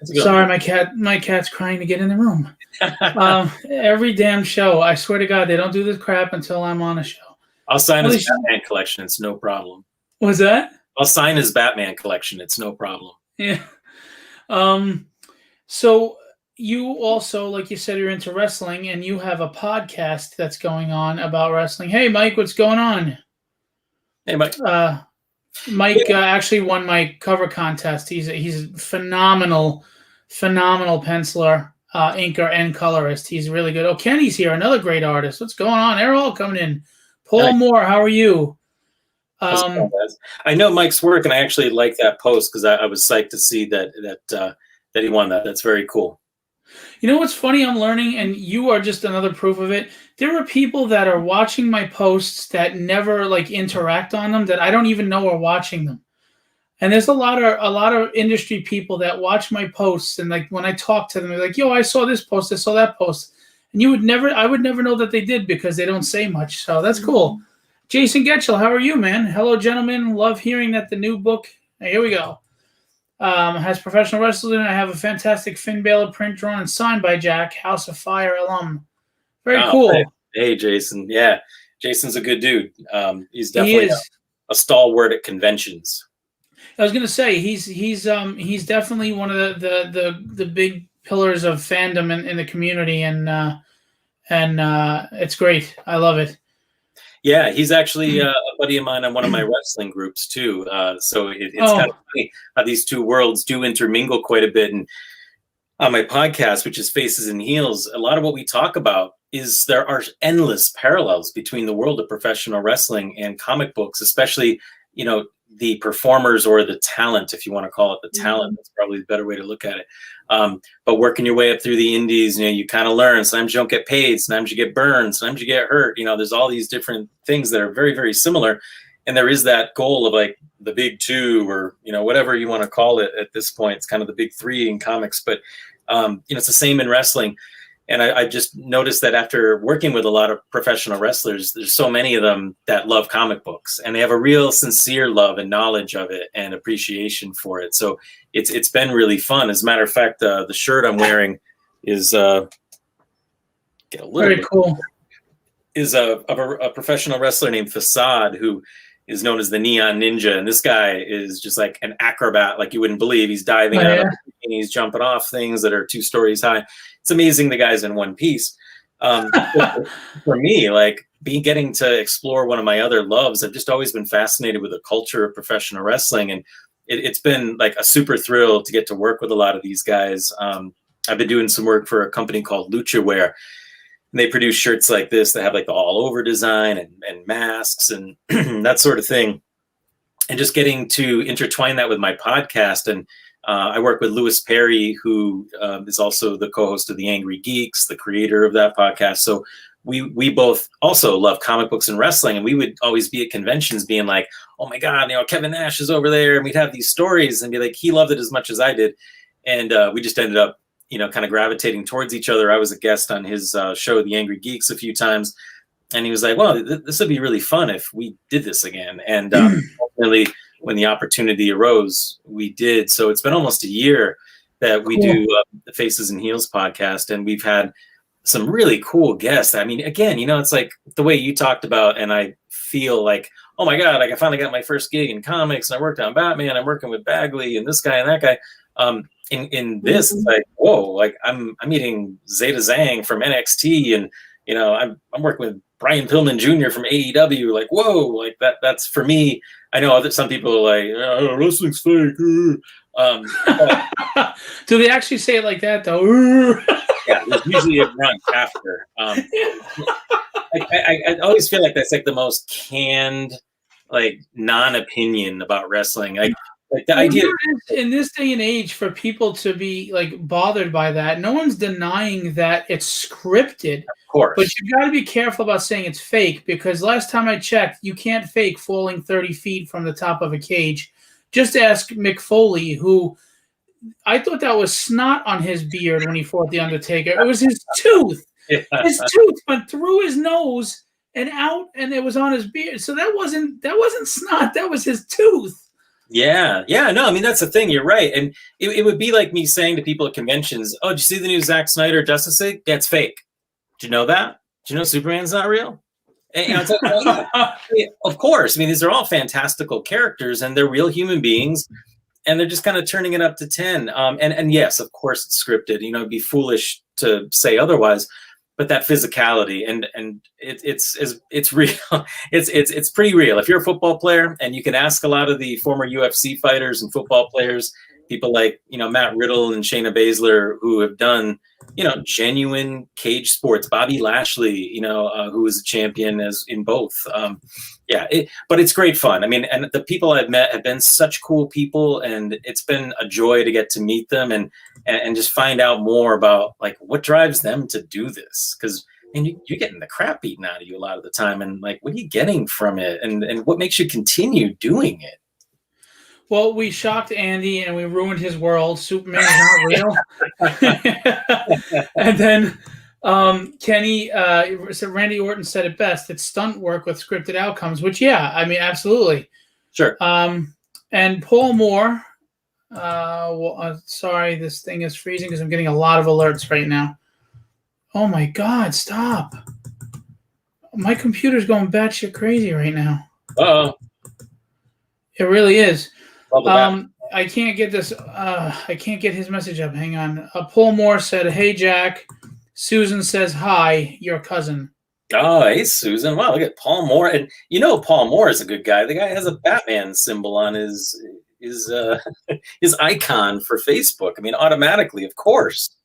Sorry, my cat's crying to get in the room. Every damn show. I swear to God, they don't do this crap until I'm on a show. I'll sign At his least- Batman collection. It's no problem. Was that? I'll sign his Batman collection. It's no problem. Yeah. So you also, like you said, you're into wrestling, and you have a podcast that's going on about wrestling. Hey, Mike, what's going on? Hey, Mike. Mike actually won my cover contest. He's a phenomenal penciler, inker, and colorist. He's really good. Oh, Kenny's here, another great artist. What's going on? They're all coming in. Paul Moore, how are you? I know Mike's work, and I actually like that post because I was psyched to see that he won that. That's very cool. You know what's funny? I'm learning, and you are just another proof of it. There are people that are watching my posts that never like interact on them, that I don't even know are watching them. And there's a lot of industry people that watch my posts, and like when I talk to them, they're like, "Yo, I saw this post, I saw that post," and I would never know that they did because they don't say much. So that's cool. Jason Getchell, how are you, man? Hello, gentlemen. Love hearing that the new book. Here we go. Has professional wrestling. I have a fantastic Finn Balor print drawn and signed by Jack, House of Fire alum. Very cool. Hey, Jason. Yeah, Jason's a good dude. He's definitely a stalwart at conventions. I was gonna say he's definitely one of the big pillars of fandom in the community, and it's great. I love it. Yeah, he's actually a buddy of mine on one of my wrestling groups too. So it's kind of funny how these two worlds do intermingle quite a bit. And on my podcast, which is Faces and Heels, a lot of what we talk about is there are endless parallels between the world of professional wrestling and comic books, especially, the performers or the talent, if you want to call it the talent. That's probably the better way to look at it. But working your way up through the indies, you kind of learn. Sometimes you don't get paid. Sometimes you get burned. Sometimes you get hurt. There's all these different things that are very, very similar. And there is that goal of like the big two, or, whatever you want to call it at this point. It's kind of the big three in comics, but, it's the same in wrestling. And I just noticed that after working with a lot of professional wrestlers, there's so many of them that love comic books, and they have a real sincere love and knowledge of it and appreciation for it. So it's been really fun. As a matter of fact, the shirt I'm wearing is get a little very bit cool. Is a professional wrestler named Facade, who is known as the Neon Ninja, and this guy is just like an acrobat, like you wouldn't believe. He's diving out of and he's jumping off things that are 2 stories high. It's amazing the guy's in one piece. For me, like getting to explore one of my other loves, I've just always been fascinated with the culture of professional wrestling, and it's been like a super thrill to get to work with a lot of these guys. I've been doing some work for a company called Lucha Wear, and they produce shirts like this that have like the all over design and masks and that sort of thing. And just getting to intertwine that with my podcast. And I work with Louis Perry, who is also the co-host of The Angry Geeks, the creator of that podcast. So we both also love comic books and wrestling. And we would always be at conventions being like, oh my God, Kevin Nash is over there. And we'd have these stories and be like, he loved it as much as I did. And we just ended up, kind of gravitating towards each other. I was a guest on his show, The Angry Geeks, a few times. And he was like, well, this would be really fun if we did this again. And ultimately, when the opportunity arose, we did. So it's been almost a year that we do the Faces and Heels podcast. And we've had some really cool guests. I mean, again, it's like the way you talked about, and I feel like, oh my God, like I finally got my first gig in comics, and I worked on Batman. I'm working with Bagley and this guy and that guy. In this, it's like, whoa, like I'm meeting Zeta Zhang from NXT, and I'm working with Brian Pillman Jr. from AEW. Like, whoa, like that's for me. I know that some people are like, oh, wrestling's fake. Do they actually say it like that though? Yeah, there's usually a grunt after. I always feel like that's like the most canned, like non-opinion about wrestling. Like the idea in this day and age, for people to be like bothered by that, no one's denying that it's scripted. Of course. But you've got to be careful about saying it's fake, because last time I checked, you can't fake falling 30 feet from the top of a cage. Just ask Mick Foley, who I thought that was snot on his beard when he fought The Undertaker. It was his tooth. Yeah. His tooth went through his nose and out, and it was on his beard. So that wasn't snot. That was his tooth. Yeah, yeah, no, I mean that's the thing. You're right, and it would be like me saying to people at conventions, "Oh, did you see the new Zack Snyder Justice League? That's fake. Do you know that? Do you know Superman's not real?" And, it's like, well, yeah, of course. I mean, these are all fantastical characters, and they're real human beings, and they're just kind of turning it up to 10. And yes, of course, it's scripted. It'd be foolish to say otherwise. But that physicality and it's real. It's pretty real. If you're a football player, and you can ask a lot of the former UFC fighters and football players, people like Matt Riddle and Shayna Baszler, who have done genuine cage sports. Bobby Lashley, who was a champion as in both. But it's great fun. I mean, and the people I've met have been such cool people, and it's been a joy to get to meet them and just find out more about like what drives them to do this. Because you're getting the crap beaten out of you a lot of the time, and like, what are you getting from it, and what makes you continue doing it? Well, we shocked Andy and we ruined his world. Superman is not real. And then Kenny said Randy Orton said it best. It's stunt work with scripted outcomes, which, yeah, I mean, absolutely. Sure. And Paul Moore, sorry, this thing is freezing because I'm getting a lot of alerts right now. Oh, my God, stop. My computer's going batshit crazy right now. Uh-oh. It really is. I can't get this. I can't get his message up. Hang on. Paul Moore said, "Hey Jack, Susan says hi. Your cousin." Oh, hey Susan. Wow, look at Paul Moore. And Paul Moore is a good guy. The guy has a Batman symbol on his icon for Facebook. I mean, automatically, of course.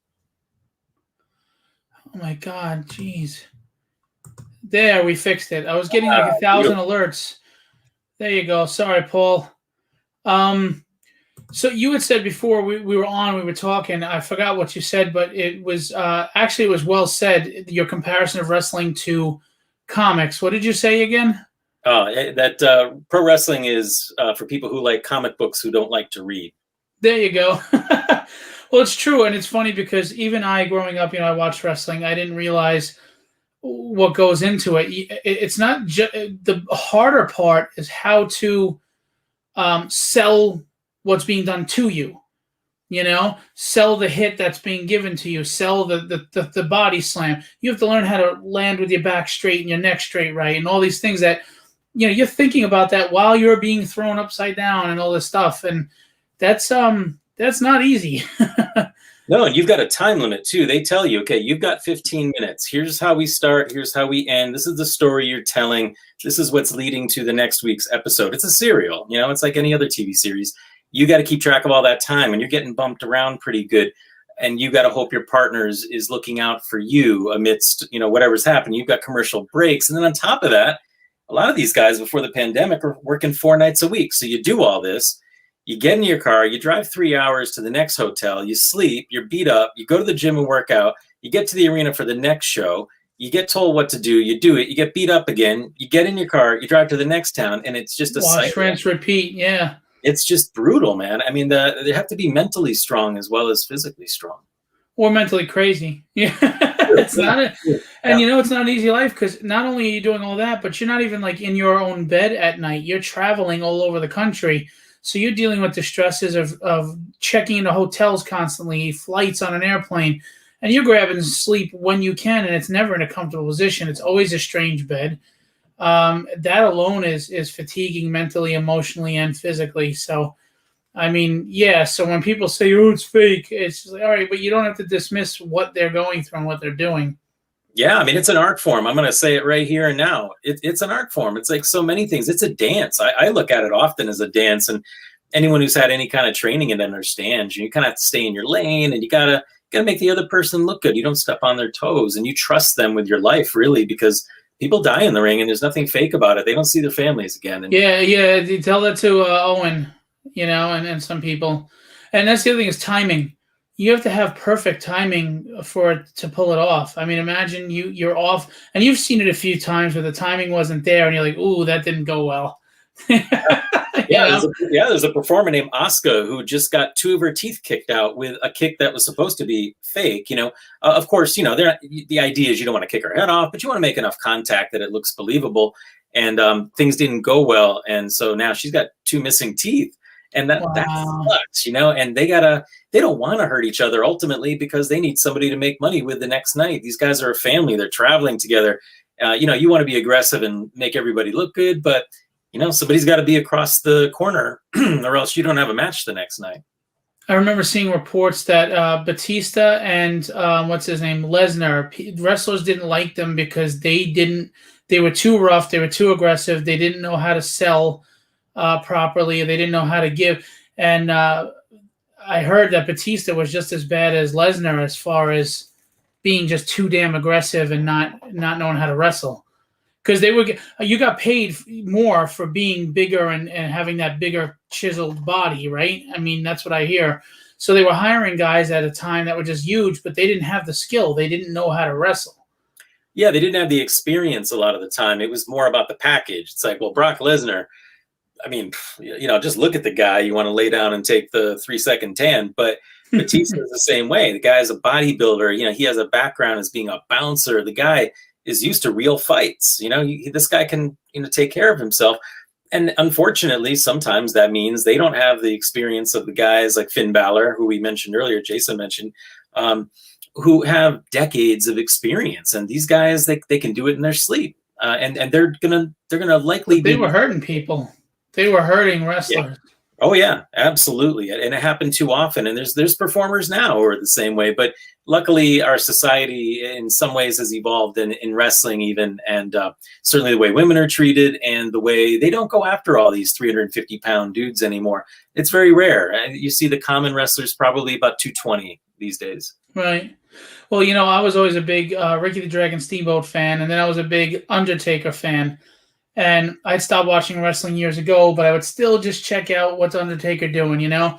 Oh my God, jeez. There, we fixed it. I was getting like 1,000 alerts. There you go. Sorry, Paul. So you had said before we were on, we were talking, I forgot what you said, but it was actually, it was well said, your comparison of wrestling to comics. What did you say again? That pro wrestling is for people who like comic books who don't like to read. There you go. Well, it's true. And it's funny because even I, growing up, I watched wrestling. I didn't realize what goes into it. It's not just the harder part is how to sell what's being done to you, sell the hit that's being given to you, sell the body slam. You have to learn how to land with your back straight and your neck straight, right? And all these things that, you're thinking about that while you're being thrown upside down and all this stuff. And that's not easy. No, and you've got a time limit too. They tell you, okay, you've got 15 minutes. Here's how we start. Here's how we end. This is the story you're telling. This is what's leading to the next week's episode. It's a serial, it's like any other TV series. You got to keep track of all that time, and you're getting bumped around pretty good. And you got to hope your partner is looking out for you amidst, whatever's happening. You've got commercial breaks. And then on top of that, a lot of these guys before the pandemic were working 4 nights a week. So you do all this. You get in your car, you drive 3 hours to the next hotel, you sleep, you're beat up, you go to the gym and work out, you get to the arena for the next show, you get told what to do, you do it, you get beat up again, you get in your car, you drive to the next town, and it's just a wash, rinse, repeat. Yeah. It's just brutal, man. I mean, they have to be mentally strong as well as physically strong. Or mentally crazy. Yeah. It's not it's not an easy life because not only are you doing all that, but you're not even like in your own bed at night. You're traveling all over the country. So you're dealing with the stresses of checking into hotels constantly, flights on an airplane, and you're grabbing sleep when you can, and it's never in a comfortable position. It's always a strange bed. That alone is fatiguing mentally, emotionally, and physically. So, I mean, yeah. So when people say, "Oh, it's fake," it's just like, all right, but you don't have to dismiss what they're going through and what they're doing. Yeah, I mean, it's an art form. I'm going to say it right here and now. It's an art form. It's like so many things. It's a dance. I look at it often as a dance, and anyone who's had any kind of training and understands, you kind of have to stay in your lane, and you gotta make the other person look good. You don't step on their toes, and you trust them with your life, really, because people die in the ring, and there's nothing fake about it. They don't see their families again. And yeah. You tell that to Owen, and some people. And that's the other thing is timing. You have to have perfect timing for it to pull it off. I mean, imagine you're off, and you've seen it a few times where the timing wasn't there, and you're like, "Ooh, that didn't go well." There's a performer named Asuka who just got 2 of her teeth kicked out with a kick that was supposed to be fake. Of course, the idea is you don't want to kick her head off, but you want to make enough contact that it looks believable. And things didn't go well, and so now she's got 2 missing teeth. And that Wow. sucks, you know, and they don't want to hurt each other ultimately because they need somebody to make money with the next night. These guys are a family. They're traveling together. You know, you want to be aggressive and make everybody look good, but you know, somebody's got to be across the corner or else you don't have a match the next night. I remember seeing reports that Batista and what's his name, Lesnar, wrestlers didn't like them because they were too rough, they were too aggressive, they didn't know how to sell properly, they didn't know how to give. And I heard that Batista was just as bad as Lesnar as far as being just too damn aggressive and not knowing how to wrestle. Because you got paid more for being bigger and having that bigger chiseled body, right? I mean, that's what I hear. So they were hiring guys at a time that were just huge, but they didn't have the skill. They didn't know how to wrestle. Yeah, they didn't have the experience a lot of the time. It was more about the package. It's like, well, Brock Lesnar, I mean, you know, just look at the guy. You want to lay down and take the 3-second tan, but Batista is the same way. The guy is a bodybuilder. You know, he has a background as being a bouncer. The guy is used to real fights. You know, this guy can, you know, take care of himself. And unfortunately, sometimes that means they don't have the experience of the guys like Finn Balor, who we mentioned earlier, Jason mentioned, who have decades of experience. And these guys, they can do it in their sleep. And they're gonna likely They were hurting people. They were hurting wrestlers. Yeah. Oh yeah, absolutely. And it happened too often. And there's performers now who are the same way. But luckily our society in some ways has evolved in wrestling even. And certainly the way women are treated and the way they don't go after all these 350-pound dudes anymore. It's very rare. You see the common wrestlers probably about 220 these days. Right. Well, you know, I was always a big Ricky the Dragon Steamboat fan, and then I was a big Undertaker fan. And I'd stopped watching wrestling years ago, but I would still just check out what's Undertaker doing, you know?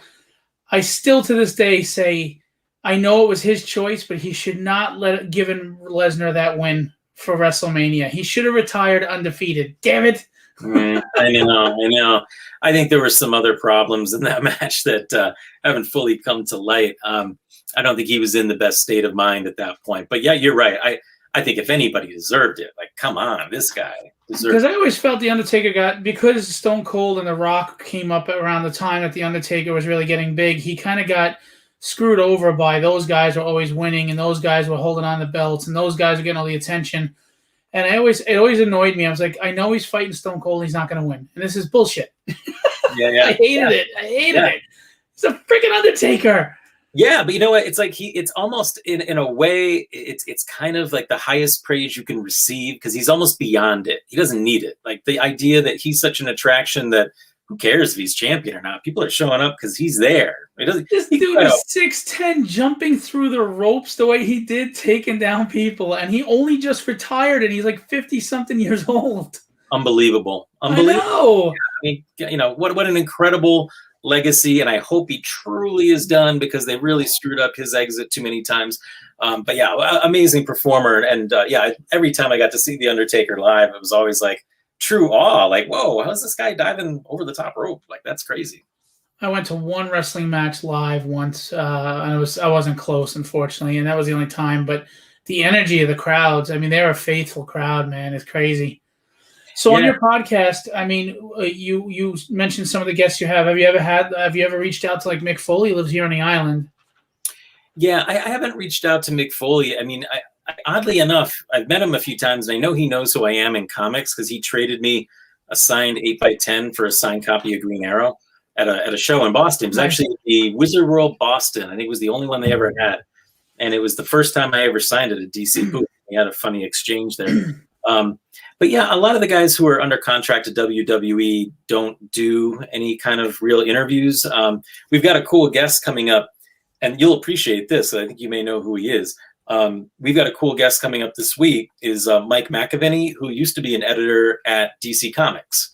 I still to this day say, I know it was his choice, but he should not given Lesnar that win for WrestleMania. He should have retired undefeated. Damn it. I know. I think there were some other problems in that match that haven't fully come to light. I don't think he was in the best state of mind at that point. But yeah, you're right. I think if anybody deserved it, like, come on, this guy deserved it. Because I always felt The Undertaker because Stone Cold and The Rock came up around the time that The Undertaker was really getting big, he kind of got screwed over by those guys were always winning, and those guys were holding on the belts, and those guys were getting all the attention. And it always annoyed me. I was like, I know he's fighting Stone Cold, and he's not going to win. And this is bullshit. Yeah. I hated it. It's a freaking Undertaker. Yeah, but you know what? It's like it's almost in a way, it's kind of like the highest praise you can receive because he's almost beyond it. He doesn't need it. Like the idea that he's such an attraction that who cares if he's champion or not? People are showing up because he's there. This dude is 6'10", jumping through the ropes the way he did, taking down people, and he only just retired, and he's like 50-something years old. Unbelievable. I know. I mean, you know, what an incredible legacy, and I hope he truly is done because they really screwed up his exit too many times. But yeah, amazing performer, and yeah, every time I got to see The Undertaker live, it was always like true awe. Like, whoa, how's this guy diving over the top rope? Like, that's crazy. I went to one wrestling match live once, and I wasn't close, unfortunately, and that was the only time. But the energy of the crowds, I mean, they're a faithful crowd, man. It's crazy. So on your podcast, I mean, you mentioned some of the guests you have. Have you ever reached out to like Mick Foley? He lives here on the island. Yeah, I haven't reached out to Mick Foley. I mean, oddly enough, I've met him a few times, and I know he knows who I am in comics because he traded me a signed 8x10 for a signed copy of Green Arrow at a show in Boston. It was actually the Wizard World Boston. I think it was the only one they ever had, and it was the first time I ever signed at a DC booth. We had a funny exchange there. But yeah, a lot of the guys who are under contract to WWE don't do any kind of real interviews. We've got a cool guest coming up, and you'll appreciate this. I think you may know who he is. We've got a cool guest coming up this week is Mike McAvenny, who used to be an editor at DC Comics.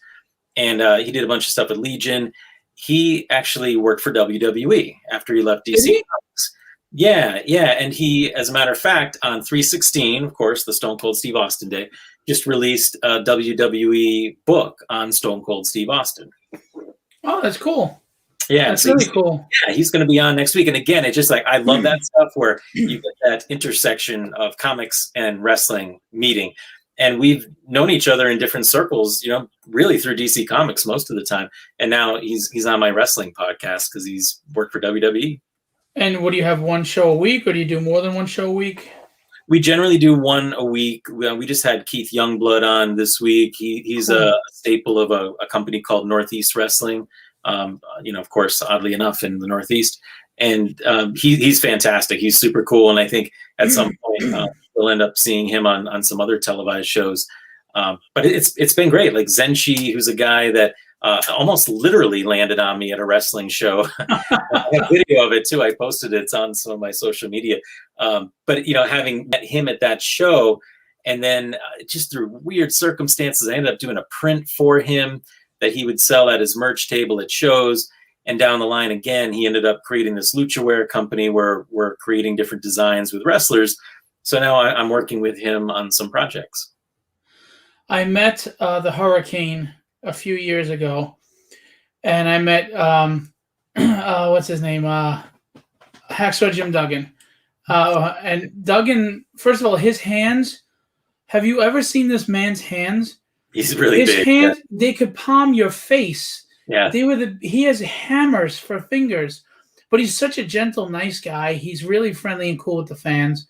And he did a bunch of stuff at Legion. He actually worked for WWE after he left DC Comics. Yeah. And he, as a matter of fact, on 3/16, of course, the Stone Cold Steve Austin Day, just released a WWE book on Stone Cold Steve Austin. Oh, that's cool. Yeah, that's really cool. Yeah, he's going to be on next week. And again, it's just like, I love that stuff where you get that intersection of comics and wrestling meeting. and we've known each other in different circles, really through DC Comics most of the time. And now he's on my wrestling podcast because he's worked for WWE. And what do you have, one show a week, or do you do more than one show a week? We generally do one a week. We just had Keith Youngblood on this week. He's Cool. a staple of a company called Northeast Wrestling. Of course, oddly enough, in the Northeast. And he's fantastic. He's super cool. And I think at some point we'll end up seeing him on some other televised shows. But it's been great. Like Zenshi, who's a guy that almost literally landed on me at a wrestling show. I have video of it too. I posted it. It's on some of my social media. But having met him at that show, and then just through weird circumstances, I ended up doing a print for him that he would sell at his merch table at shows. And down the line, again, he ended up creating this luchaware company where we're creating different designs with wrestlers. So now I'm working with him on some projects. I met the Hurricane a few years ago, and I met what's his name, Hacksaw Jim Duggan. And Duggan, first of all, his hands. Have you ever seen this man's hands? He's really big. His hands, they could palm your face. Yeah. He has hammers for fingers, but he's such a gentle, nice guy. He's really friendly and cool with the fans.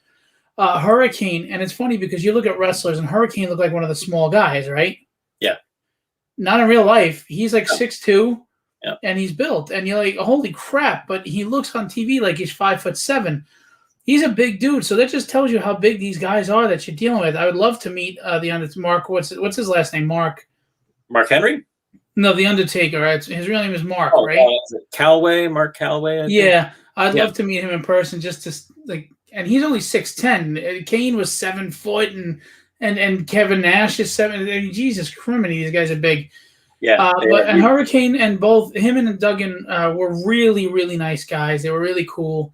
Hurricane, and it's funny because you look at wrestlers, and Hurricane looked like one of the small guys, right? Yeah. Not in real life. He's like 6'2", yeah, and he's built, and you're like, holy crap! But he looks on TV like he's 5'7". He's a big dude, so that just tells you how big these guys are that you're dealing with. I would love to meet Mark. What's his last name? Mark Henry? No, the Undertaker. Right? His real name is Mark, right? Is it Calway? Mark Calway? Yeah, I'd love to meet him in person, just to like. And he's only 6'10". Kane was 7 foot, and Kevin Nash is 7. I mean, Jesus criminy, these guys are big. Yeah. And Hurricane and both him and Duggan were really, really nice guys. They were really cool.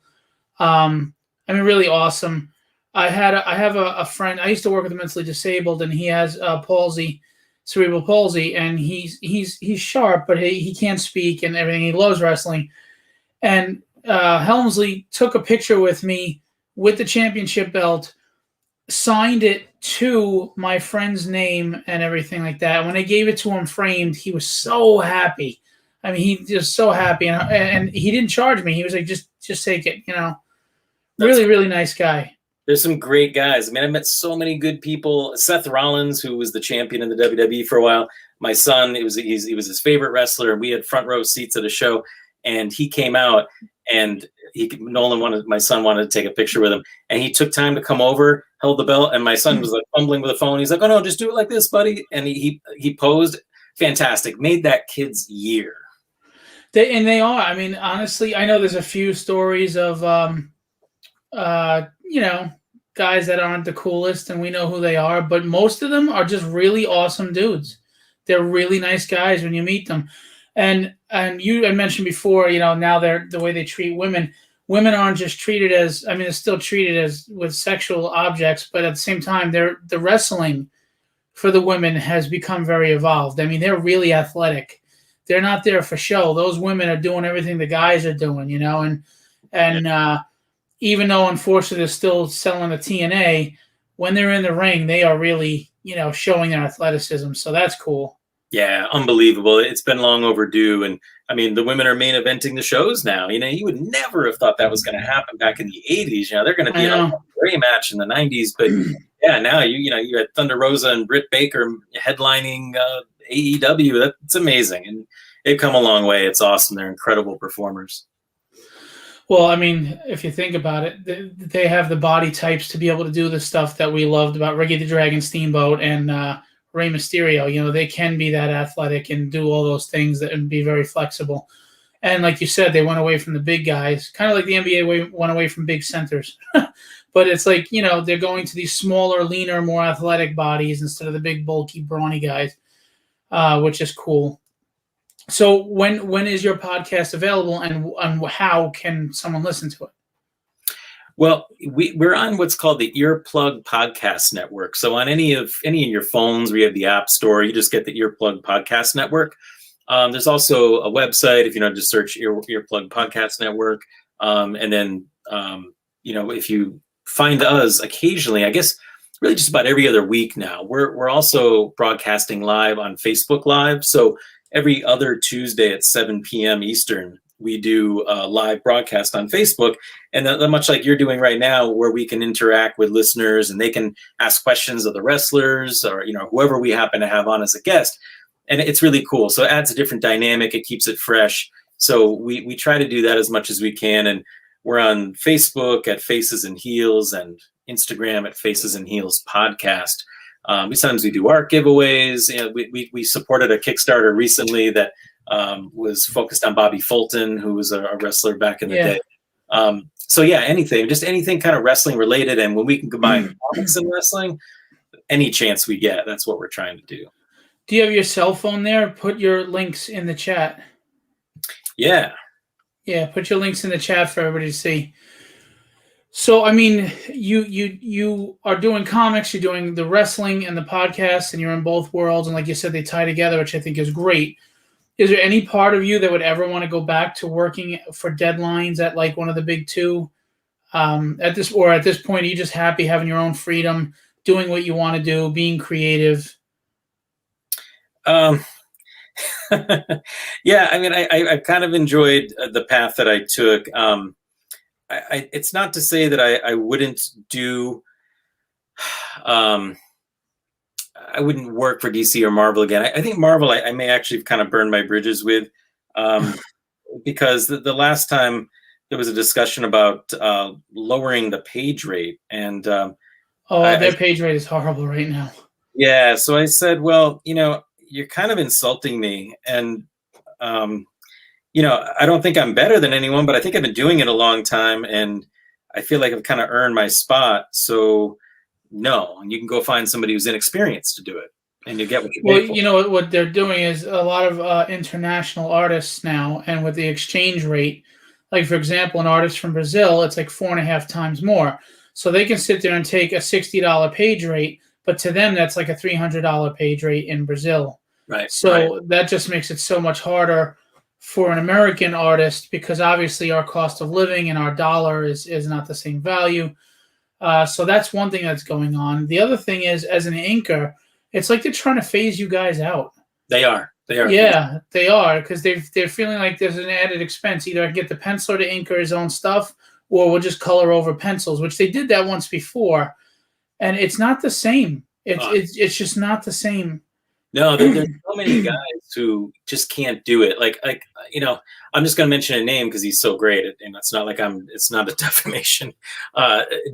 Really awesome. I have a friend. I used to work with a mentally disabled, and he has palsy, cerebral palsy, and he's sharp, but he can't speak and everything. He loves wrestling. And Helmsley took a picture with me with the championship belt, signed it to my friend's name and everything like that. When I gave it to him framed, he was so happy. I mean, he just so happy, and he didn't charge me. He was like, just take it, Really, really nice guy. There's some great guys. I mean, I met so many good people. Seth Rollins, who was the champion in the WWE for a while. My son, he was his favorite wrestler. We had front row seats at a show, and he came out, and my son wanted to take a picture with him, and he took time to come over, held the belt, and my son was like fumbling with the phone. He's like, "Oh no, just do it like this, buddy." And he posed. Fantastic. Made that kid's year. They are. I mean, honestly, I know there's a few stories of guys that aren't the coolest, and we know who they are, but most of them are just really awesome dudes. They're really nice guys when you meet them. And you had mentioned before, now they're the way they treat women. Women aren't just treated as, they're still treated as with sexual objects, but at the same time, the wrestling for the women has become very evolved. I mean, they're really athletic. They're not there for show. Those women are doing everything the guys are doing, and even though unfortunately they're still selling the TNA, when they're in the ring, they are really, showing their athleticism. So that's cool. Yeah, unbelievable. It's been long overdue. And I mean, the women are main eventing the shows now. You would never have thought that was going to happen back in the 80s. They're going to be in a gray match in the 90s. But yeah, now you had Thunder Rosa and Britt Baker headlining AEW. That's amazing. And they've come a long way. It's awesome. They're incredible performers. Well, if you think about it, they have the body types to be able to do the stuff that we loved about Ricky the Dragon Steamboat and Rey Mysterio. They can be that athletic and do all those things and be very flexible. And like you said, they went away from the big guys, kind of like the NBA went away from big centers. But it's like, they're going to these smaller, leaner, more athletic bodies instead of the big, bulky, brawny guys, which is cool. So when is your podcast available, and how can someone listen to it? Well, we're on what's called the Earplug Podcast Network. So on any of your phones, we have the App Store. You just get the Earplug Podcast Network. There's also a website if just search Earplug Podcast Network. And then if you find us occasionally, I guess really just about every other week now. We're also broadcasting live on Facebook Live. So every other Tuesday at 7 p.m. Eastern, we do a live broadcast on Facebook. And much like you're doing right now, where we can interact with listeners and they can ask questions of the wrestlers or, whoever we happen to have on as a guest. And it's really cool. So it adds a different dynamic. It keeps it fresh. So we try to do that as much as we can. And we're on Facebook at Faces and Heels and Instagram at Faces and Heels Podcast. Sometimes we do art giveaways. We supported a Kickstarter recently that was focused on Bobby Fulton, who was a wrestler back in the day. So yeah, anything kind of wrestling related. And when we can combine comics and wrestling, any chance we get, that's what we're trying to do. Do you have your cell phone there? Put your links in the chat. Yeah. Yeah, put your links in the chat for everybody to see. So, I mean, you are doing comics, you're doing the wrestling and the podcast, and you're in both worlds. And like you said, they tie together, which I think is great. Is there any part of you that would ever want to go back to working for deadlines at like one of the big two? At this point, are you just happy having your own freedom, doing what you want to do, being creative? Yeah, I mean, I kind of enjoyed the path that I took. It's not to say that I wouldn't do, I wouldn't work for DC or Marvel again. I think Marvel, I may actually kind of burn my bridges with, because the last time there was a discussion about lowering the page rate, and their page rate is horrible right now. Yeah, so I said, well, you're kind of insulting me, and I don't think I'm better than anyone, but I think I've been doing it a long time, and I feel like I've kind of earned my spot. So no, and you can go find somebody who's inexperienced to do it, and you get what you pay for. You know what they're doing is a lot of international artists now, and with the exchange rate, like for example, an artist from Brazil, it's like 4.5 times more. So they can sit there and take a $60 page rate, but to them that's like a $300 page rate in Brazil. Right. So that just makes it so much harder for an American artist, because obviously our cost of living and our dollar is not the same value. So that's one thing that's going on. The other thing is, as an inker, it's like they're trying to phase you guys out. They are. Yeah, they are, because they're feeling like there's an added expense. Either I get the penciler to inker his own stuff, or we'll just color over pencils, which they did that once before, and it's not the same. It's just not the same. No, there's so many guys who just can't do it. Like I'm just going to mention a name because he's so great, and it's not like it's not a defamation.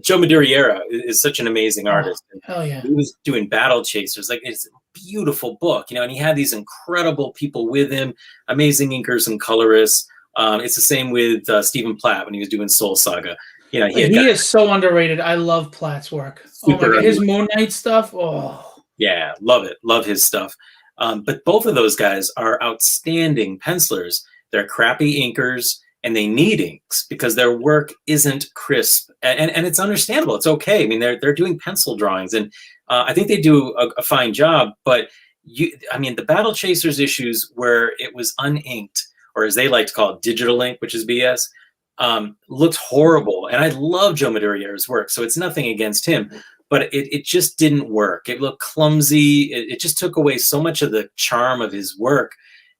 Joe Madureira is such an amazing artist. Hell yeah. He was doing Battle Chasers. Like, it's a beautiful book, and he had these incredible people with him, amazing inkers and colorists. It's the same with Stephen Platt when he was doing Soul Saga. He is so underrated. I love Platt's work. Oh my God, his Moon Knight stuff. Oh. Yeah, love it. Love his stuff. But both of those guys are outstanding pencilers. They're crappy inkers, and they need inks because their work isn't crisp. And it's understandable. It's okay. I mean, they're doing pencil drawings, and I think they do a fine job. But the Battle Chasers issues where it was uninked, or as they like to call it, digital ink, which is BS, looked horrible. And I love Joe Madureira's work, so it's nothing against him. But it just didn't work. It looked clumsy. It just took away so much of the charm of his work.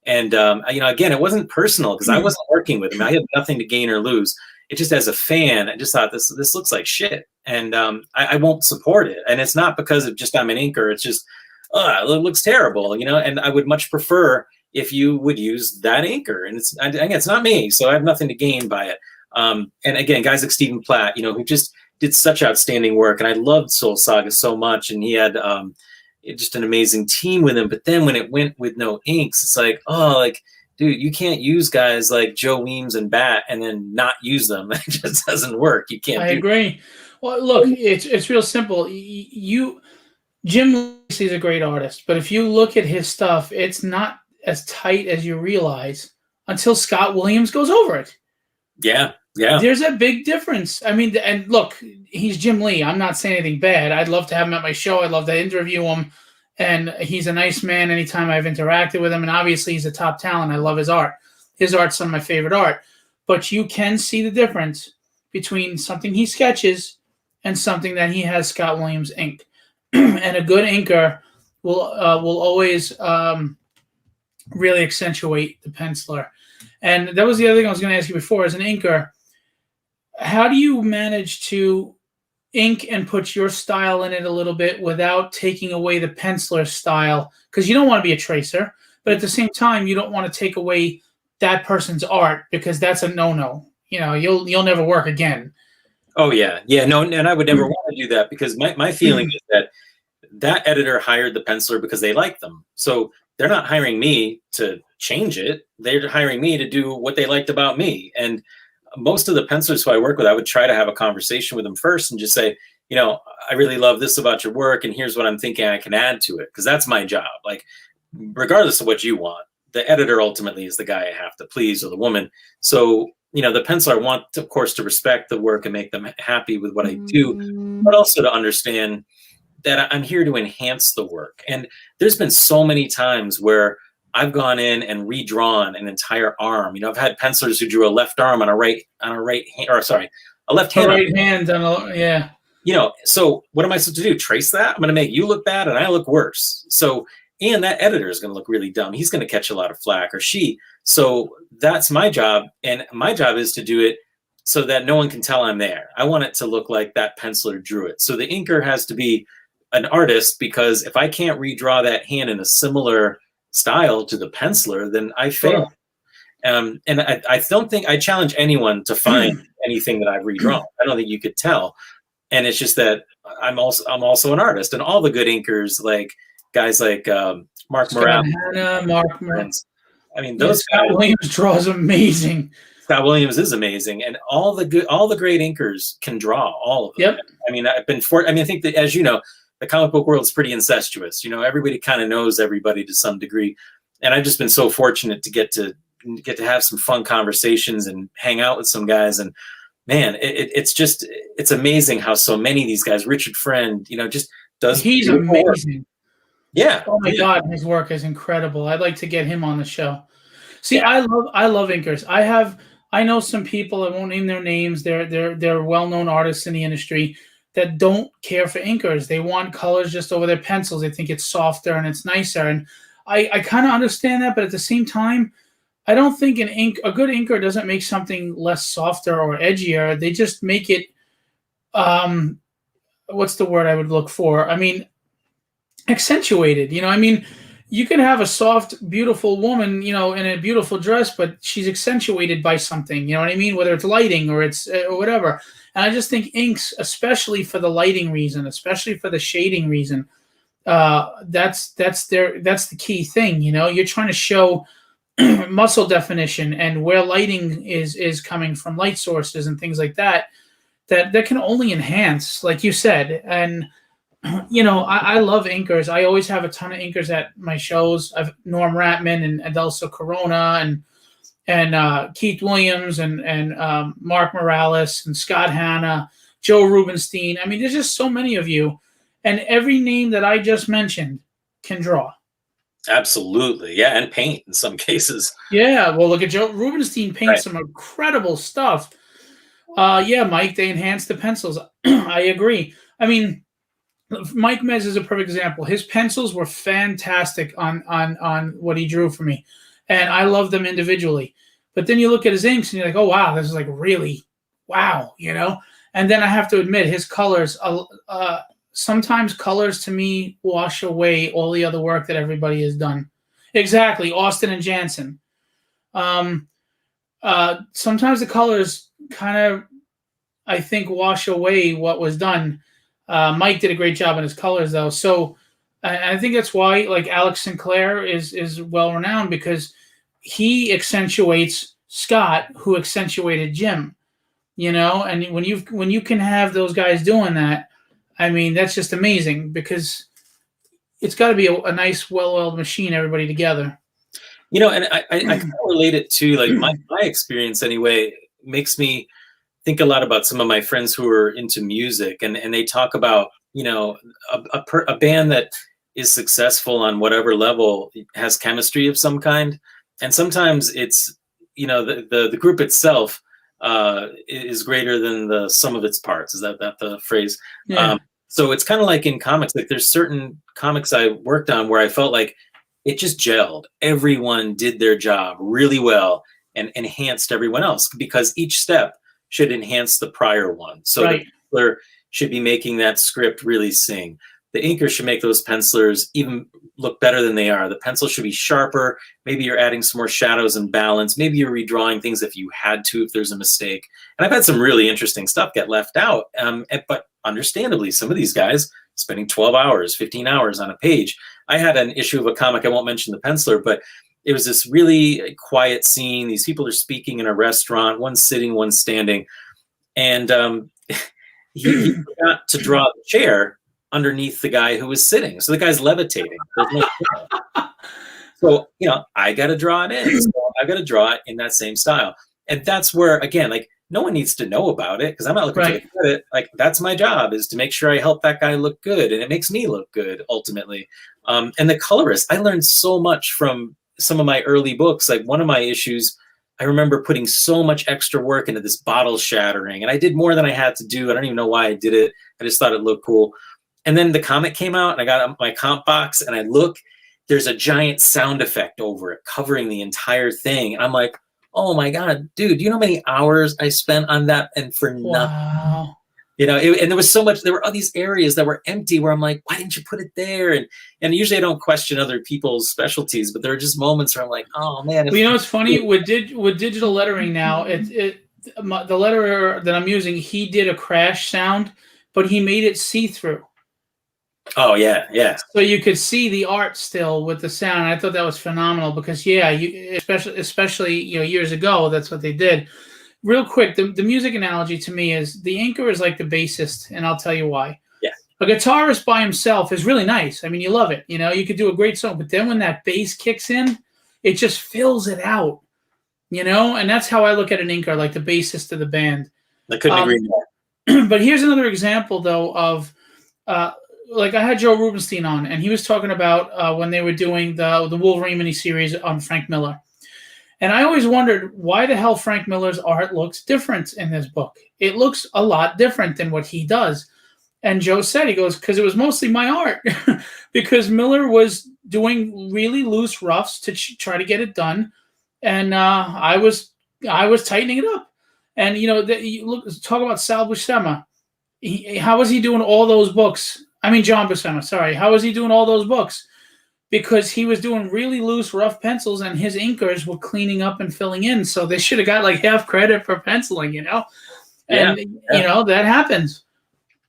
And, again, it wasn't personal because I wasn't working with him. I had nothing to gain or lose. It just, as a fan, I just thought this looks like shit. And I won't support it. And it's not because of just I'm an inker. It's just, it looks terrible, and I would much prefer if you would use that inker. And it's not me, so I have nothing to gain by it. And again, guys like Stephen Platt, who just did such outstanding work, and I loved Soul Saga so much, and he had just an amazing team with him. But then when it went with no inks, it's like, dude, you can't use guys like Joe Weems and Bat and then not use them. It just doesn't work. You can't. I agree. Well, look, it's real simple. Jim Lacey's a great artist, but if you look at his stuff, it's not as tight as you realize until Scott Williams goes over it. Yeah. Yeah. There's a big difference. I mean, and look, he's Jim Lee. I'm not saying anything bad. I'd love to have him at my show. I'd love to interview him. And he's a nice man anytime I've interacted with him. And obviously he's a top talent. I love his art. His art's some of my favorite art. But you can see the difference between something he sketches and something that he has Scott Williams inked. and a good inker will always really accentuate the penciler. And that was the other thing I was going to ask you before. As an inker, how do you manage to ink and put your style in it a little bit without taking away the penciler style? Because you don't want to be a tracer, but at the same time, you don't want to take away that person's art, because that's a no-no. You know, you'll never work again. Oh yeah, no, and I would never want to do that, because my feeling is that editor hired the penciler because they like them. So they're not hiring me to change it. They're hiring me to do what they liked about me. And most of the pencilers who I work with, I would try to have a conversation with them first and just say, you know, I really love this about your work, and here's what I'm thinking I can add to it, because that's my job. Like, regardless of what you want, the editor ultimately is the guy I have to please, or the woman. So, you know, the penciler, I want, of course, to respect the work and make them happy with what I do, but also to understand that I'm here to enhance the work. And there's been so many times where I've gone in and redrawn an entire arm. You know, I've had pencilers who drew a left arm on a right hand, or sorry, a left hand. Right hand on a, yeah. You know, so what am I supposed to do? Trace that? I'm going to make you look bad and I look worse. So, and that editor is going to look really dumb. He's going to catch a lot of flack, or she. So that's my job. And my job is to do it so that no one can tell I'm there. I want it to look like that penciler drew it. So the inker has to be an artist, because if I can't redraw that hand in a similar style to the penciler, then I fail. And I don't think, I challenge anyone to find anything that I've redrawn. I don't think you could tell. And it's just that I'm also an artist, and all the good inkers, like guys like Mark Morales. I mean, those guys. Scott Williams draws amazing. Scott Williams is amazing, and all the great inkers can draw, all of them. Yep. I mean, I think that, as you know, the comic book world is pretty incestuous. You know, everybody kind of knows everybody to some degree, and I've just been so fortunate to get to have some fun conversations and hang out with some guys. And man, it's amazing how so many of these guys, Richard Friend, you know, just does. He's amazing. Work. Yeah. Oh my God, his work is incredible. I'd like to get him on the show. See, I love inkers. I know some people, I won't name their names. They're well-known artists in the industry that don't care for inkers. They want colors just over their pencils. They think it's softer and it's nicer. And I kind of understand that, but at the same time, I don't think a good inker doesn't make something less softer or edgier. They just make it, what's the word I would look for? I mean, accentuated. You know, I mean, you can have a soft, beautiful woman, you know, in a beautiful dress, but she's accentuated by something. You know what I mean? Whether it's lighting or it's or whatever. And I just think inks, especially for the lighting reason, especially for the shading reason, that's the key thing. You know, you're trying to show muscle definition and where lighting is coming from, light sources and things like that. That can only enhance, like you said. And you know, I love inkers. I always have a ton of inkers at my shows. I've Norm Ratman and Adelso Corona and Keith Williams and Mark Morales and Scott Hanna, Joe Rubenstein. I mean, there's just so many of you, and every name that I just mentioned can draw. Absolutely, yeah, and paint in some cases. Yeah, well, look at Joe Rubenstein paints some incredible stuff. Yeah, Mike, they enhance the pencils. I agree. I mean, Mike Mez is a perfect example. His pencils were fantastic on what he drew for me, and I love them individually. But then you look at his inks and you're like, oh wow, this is like really wow, you know. And then I have to admit, his colors. Sometimes colors to me wash away all the other work that everybody has done. Exactly, Austin and Jansen. Sometimes the colors kind of, I think, wash away what was done. Mike did a great job on his colors, though. So I think that's why, like, Alex Sinclair is well renowned, because he accentuates Scott, who accentuated Jim. You know, and when you can have those guys doing that, I mean, that's just amazing, because it's got to be a nice, well-oiled machine, everybody together. You know, and I kind of relate it to, like, my experience anyway makes me think a lot about some of my friends who are into music, and they talk about, you know, a band that is successful on whatever level has chemistry of some kind. And sometimes it's, you know, the group itself is greater than the sum of its parts. Is that the phrase? Yeah. So it's kind of like in comics, like there's certain comics I worked on where I felt like it just gelled. Everyone did their job really well and enhanced everyone else, because each step should enhance the prior one. So Right. the penciler should be making that script really sing. The inker should make those pencilers even look better than they are. The pencil should be sharper. Maybe you're adding some more shadows and balance. Maybe you're redrawing things if you had to, if there's a mistake. And I've had some really interesting stuff get left out. But understandably, some of these guys spending 12 hours, 15 hours on a page. I had an issue of a comic, I won't mention the penciler, but it was this really quiet scene. These people are speaking in a restaurant, one's sitting, one's standing. And he forgot to draw the chair underneath the guy who was sitting. So the guy's levitating. There's no chair. So, I got to draw it in. So I got to draw it in that same style. And that's where, again, like, no one needs to know about it, because I'm not looking for the credit. Like, that's my job, is to make sure I help that guy look good. And it makes me look good, ultimately. And the colorist, I learned so much from some of my early books. Like, one of my issues, I remember putting so much extra work into this bottle shattering. And I did more than I had to do. I don't even know why I did it. I just thought it looked cool. And then the comic came out, and I got my comp box, and I look, there's a giant sound effect over it covering the entire thing. And I'm like, oh my God, dude, do you know how many hours I spent on that, and for nothing? Wow. And there was so much, there were all these areas that were empty where I'm like, why didn't you put it there? And usually I don't question other people's specialties, but there are just moments where I'm like, oh man. Well, it's funny with digital lettering now, the letterer that I'm using, he did a crash sound, but he made it see-through. Oh yeah, yeah. So you could see the art still with the sound. I thought that was phenomenal, because especially years ago, that's what they did. Real quick, the music analogy to me is the inker is like the bassist, and I'll tell you why. Yeah. A guitarist by himself is really nice. I mean, you love it. You could do a great song, but then when that bass kicks in, it just fills it out. And that's how I look at an inker, like the bassist of the band. I couldn't agree more. But here's another example, though, of like, I had Joe Rubenstein on, and he was talking about when they were doing the Wolverine miniseries on Frank Miller. And I always wondered why the hell Frank Miller's art looks different in this book. It looks a lot different than what he does. And Joe said, he goes, because it was mostly my art. Because Miller was doing really loose roughs to try to get it done. And I was tightening it up. And, you talk about Sal Buscema. How was he doing all those books? I mean, John Buscema, sorry. How was he doing all those books? Because he was doing really loose, rough pencils, and his inkers were cleaning up and filling in. So they should have got like half credit for penciling, And, that happens.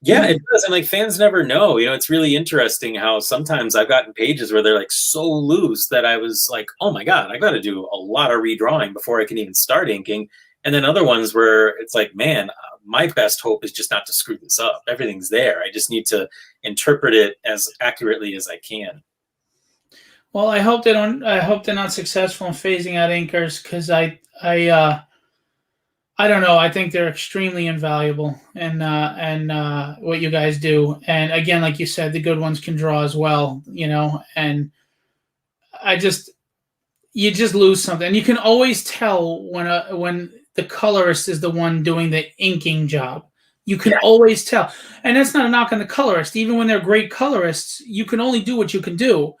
Yeah, it does. And like, fans never know. It's really interesting how sometimes I've gotten pages where they're like so loose that I was like, oh my God, I got to do a lot of redrawing before I can even start inking. And then other ones where it's like, man, my best hope is just not to screw this up. Everything's there. I just need to interpret it as accurately as I can. Well, I hope they're not successful in phasing out inkers, because I don't know. I think they're extremely invaluable, and what you guys do. And again, like you said, the good ones can draw as well, and you just lose something. And you can always tell when the colorist is the one doing the inking job. You can always tell. And that's not a knock on the colorist. Even when they're great colorists, you can only do what you can do.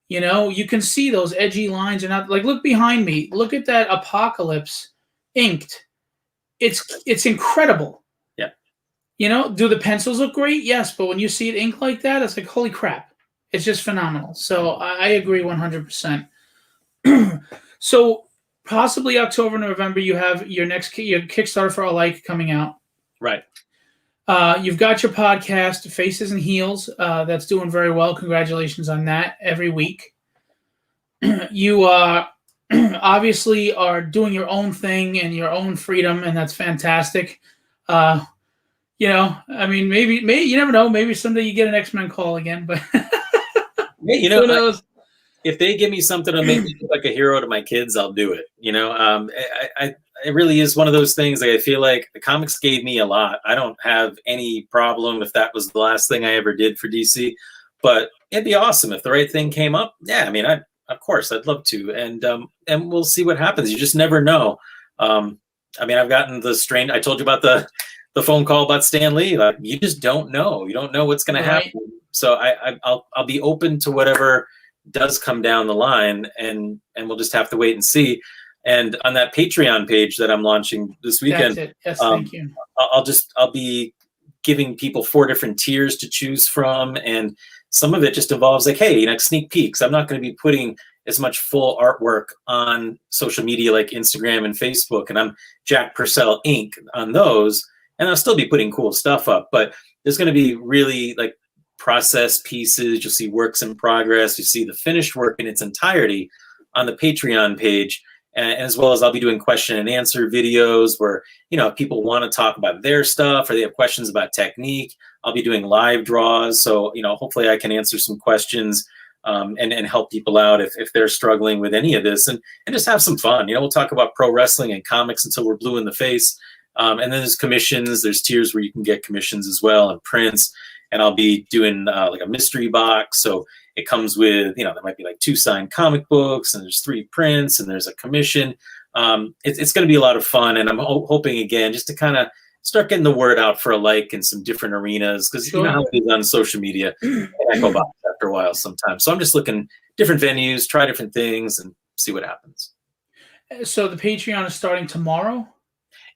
You can see those edgy lines are not, like, look behind me. Look at that Apocalypse inked. It's incredible. Yeah. Do the pencils look great? Yes, but when you see it inked like that, it's like, holy crap. It's just phenomenal. So I agree 100%. So possibly October, November, you have your Kickstarter for a Like coming out. Right. You've got your podcast, Faces and Heels, that's doing very well. Congratulations on that every week. You obviously are doing your own thing and your own freedom, and that's fantastic. I mean, maybe you never know. Maybe someday you get an X-Men call again, but who knows? If they give me something to make me look like a hero to my kids, I'll do it. It really is one of those things. Like, I feel like the comics gave me a lot. I don't have any problem if that was the last thing I ever did for DC, but it'd be awesome if the right thing came up. Yeah, I mean, of course, I'd love to, and we'll see what happens. You just never know. I mean, I've gotten the strain. I told you about the the phone call about Stan Lee. Like, you just don't know. You don't know what's going to happen. So I'll be open to whatever does come down the line, and we'll just have to wait and see. And on that Patreon page that I'm launching this weekend, that's it. Yes, thank you. I'll be giving people 4 different tiers to choose from, and some of it just involves like, hey, sneak peeks. I'm not going to be putting as much full artwork on social media like Instagram and Facebook, and I'm Jack Purcell Inc. on those, and I'll still be putting cool stuff up, but there's going to be really like process pieces. You'll see works in progress. You see the finished work in its entirety on the Patreon page. And as well as I'll be doing question and answer videos where, if people want to talk about their stuff or they have questions about technique, I'll be doing live draws. So, hopefully I can answer some questions and help people out if they're struggling with any of this, and just have some fun. We'll talk about pro wrestling and comics until we're blue in the face. And then there's commissions. There's tiers where you can get commissions as well, and prints. And I'll be doing like a mystery box. So it comes with, there might be like 2 signed comic books, and there's 3 prints, and there's a commission. It's going to be a lot of fun. And I'm hoping, again, just to kind of start getting the word out for in some different arenas, because you know how it is on social media. I go box after a while sometimes. So I'm just looking different venues, try different things, and see what happens. So the Patreon is starting tomorrow?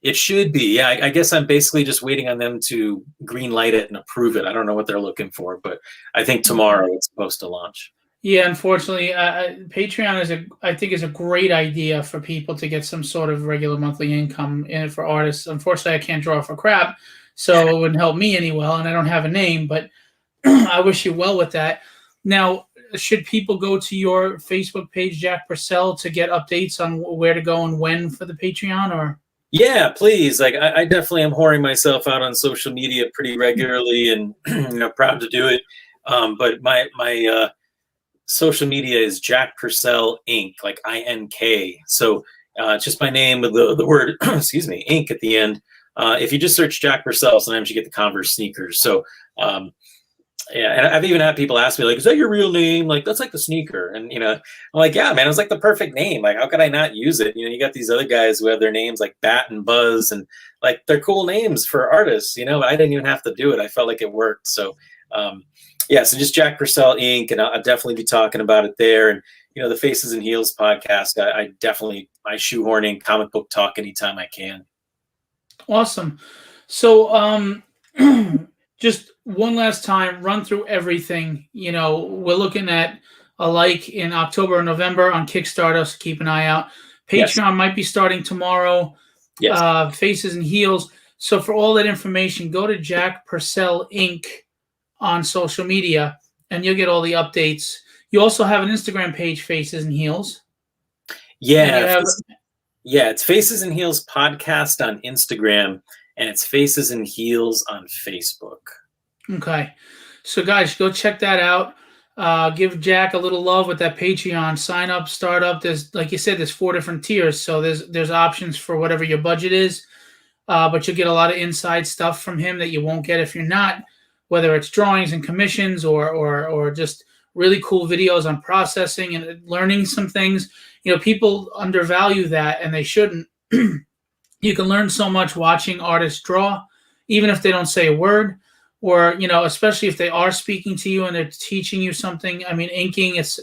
It should be. Yeah, I guess I'm basically just waiting on them to green light it and approve it. I don't know what they're looking for, but I think tomorrow it's supposed to launch. Yeah, unfortunately, Patreon I think is a great idea for people to get some sort of regular monthly income in it for artists. Unfortunately, I can't draw for crap, so it wouldn't help me any well, and I don't have a name, but I wish you well with that. Now, should people go to your Facebook page, Jack Purcell, to get updates on where to go and when for the Patreon, or? Yeah, please. Like, I definitely am whoring myself out on social media pretty regularly, and proud to do it. But my social media is Jack Purcell Inc., like INK. So it's just my name with the word, excuse me, Inc. at the end. If you just search Jack Purcell, sometimes you get the Converse sneakers. So yeah, and I've even had people ask me, like, is that your real name? Like, that's like the sneaker. And, I'm like, yeah, man, it was like the perfect name. Like, how could I not use it? You got these other guys who have their names like Bat and Buzz, and like, they're cool names for artists, but I didn't even have to do it. I felt like it worked. So, yeah, so just Jack Purcell Inc. And I'll definitely be talking about it there. And, the Faces and Heels podcast, I definitely, my shoehorning comic book talk anytime I can. Awesome. So, just one last time, run through everything. We're looking at a like in October or November on Kickstarter, so keep an eye out. Patreon might be starting tomorrow. Yes. Faces and Heels. So for all that information, go to Jack Purcell Inc. on social media, and you'll get all the updates. You also have an Instagram page, Faces and Heels. Yeah. It's Faces and Heels podcast on Instagram, and it's Faces and Heels on Facebook. Okay. So, guys, go check that out. Give Jack a little love with that Patreon. Sign up, start up. There's, like you said, there's 4 different tiers. So there's options for whatever your budget is. But you'll get a lot of inside stuff from him that you won't get if you're not, whether it's drawings and commissions or just really cool videos on processing and learning some things. People undervalue that, and they shouldn't. You can learn so much watching artists draw, even if they don't say a word, or, especially if they are speaking to you and they're teaching you something. I mean, inking is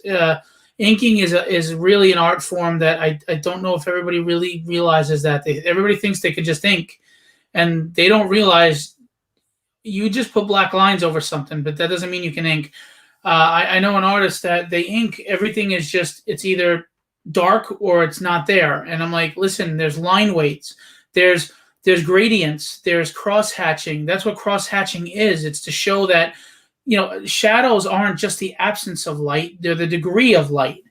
really an art form that I don't know if everybody really realizes that. Everybody thinks they can just ink, and they don't realize you just put black lines over something, but that doesn't mean you can ink. I know an artist that they ink, everything is just, it's either dark or it's not there. And I'm like, listen, there's line weights, there's gradients, there's cross hatching. That's what cross hatching is. It's to show that, shadows aren't just the absence of light, they're the degree of light.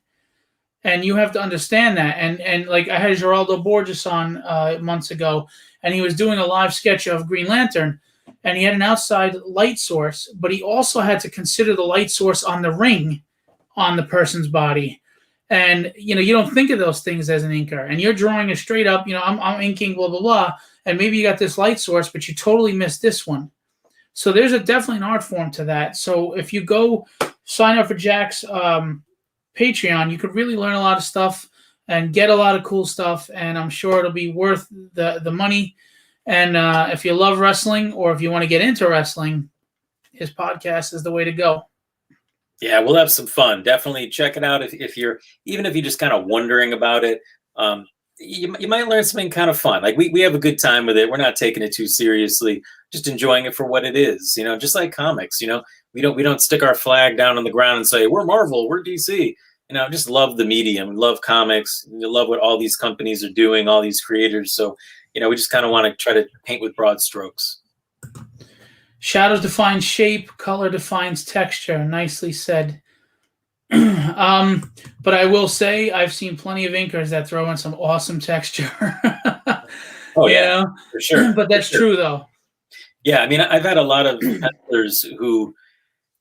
And you have to understand that. And like, I had Geraldo Borges on months ago, and he was doing a live sketch of Green Lantern, and he had an outside light source, but he also had to consider the light source on the ring on the person's body. And, you don't think of those things as an inker. And you're drawing it straight up, I'm inking, blah, blah, blah. And maybe you got this light source, but you totally missed this one. So there's definitely an art form to that. So if you go sign up for Jack's Patreon, you could really learn a lot of stuff and get a lot of cool stuff. And I'm sure it'll be worth the money. And if you love wrestling or if you want to get into wrestling, his podcast is the way to go. Yeah, we'll have some fun. Definitely check it out if you're even if you're just kind of wondering about it. You might learn something kind of fun. Like we have a good time with it. We're not taking it too seriously, just enjoying it for what it is. Just like comics. We don't stick our flag down on the ground and say we're Marvel, we're DC. Just love the medium, love comics, love what all these companies are doing, all these creators. So we just kind of want to try to paint with broad strokes. Shadows define shape, color defines texture. Nicely said. But I will say I've seen plenty of inkers that throw in some awesome texture. Oh yeah, for sure. But that's true though. Yeah, I mean, I've had a lot of pencilers who,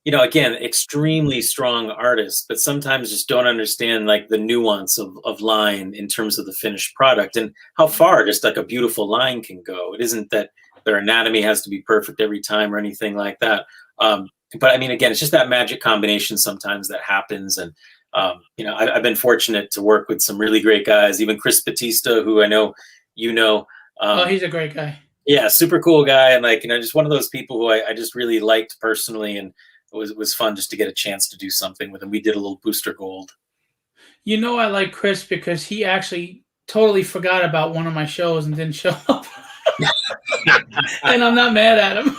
again, extremely strong artists, but sometimes just don't understand like the nuance of line in terms of the finished product and how far just like a beautiful line can go. It isn't that their anatomy has to be perfect every time or anything like that. But I mean, again, it's just that magic combination sometimes that happens. And, I've been fortunate to work with some really great guys, even Chris Batista, who I know, he's a great guy. Yeah. Super cool guy. And just one of those people who I just really liked personally. And it was fun just to get a chance to do something with him. We did a little Booster Gold. I like Chris because he actually totally forgot about one of my shows and didn't show up. And I'm not mad at him.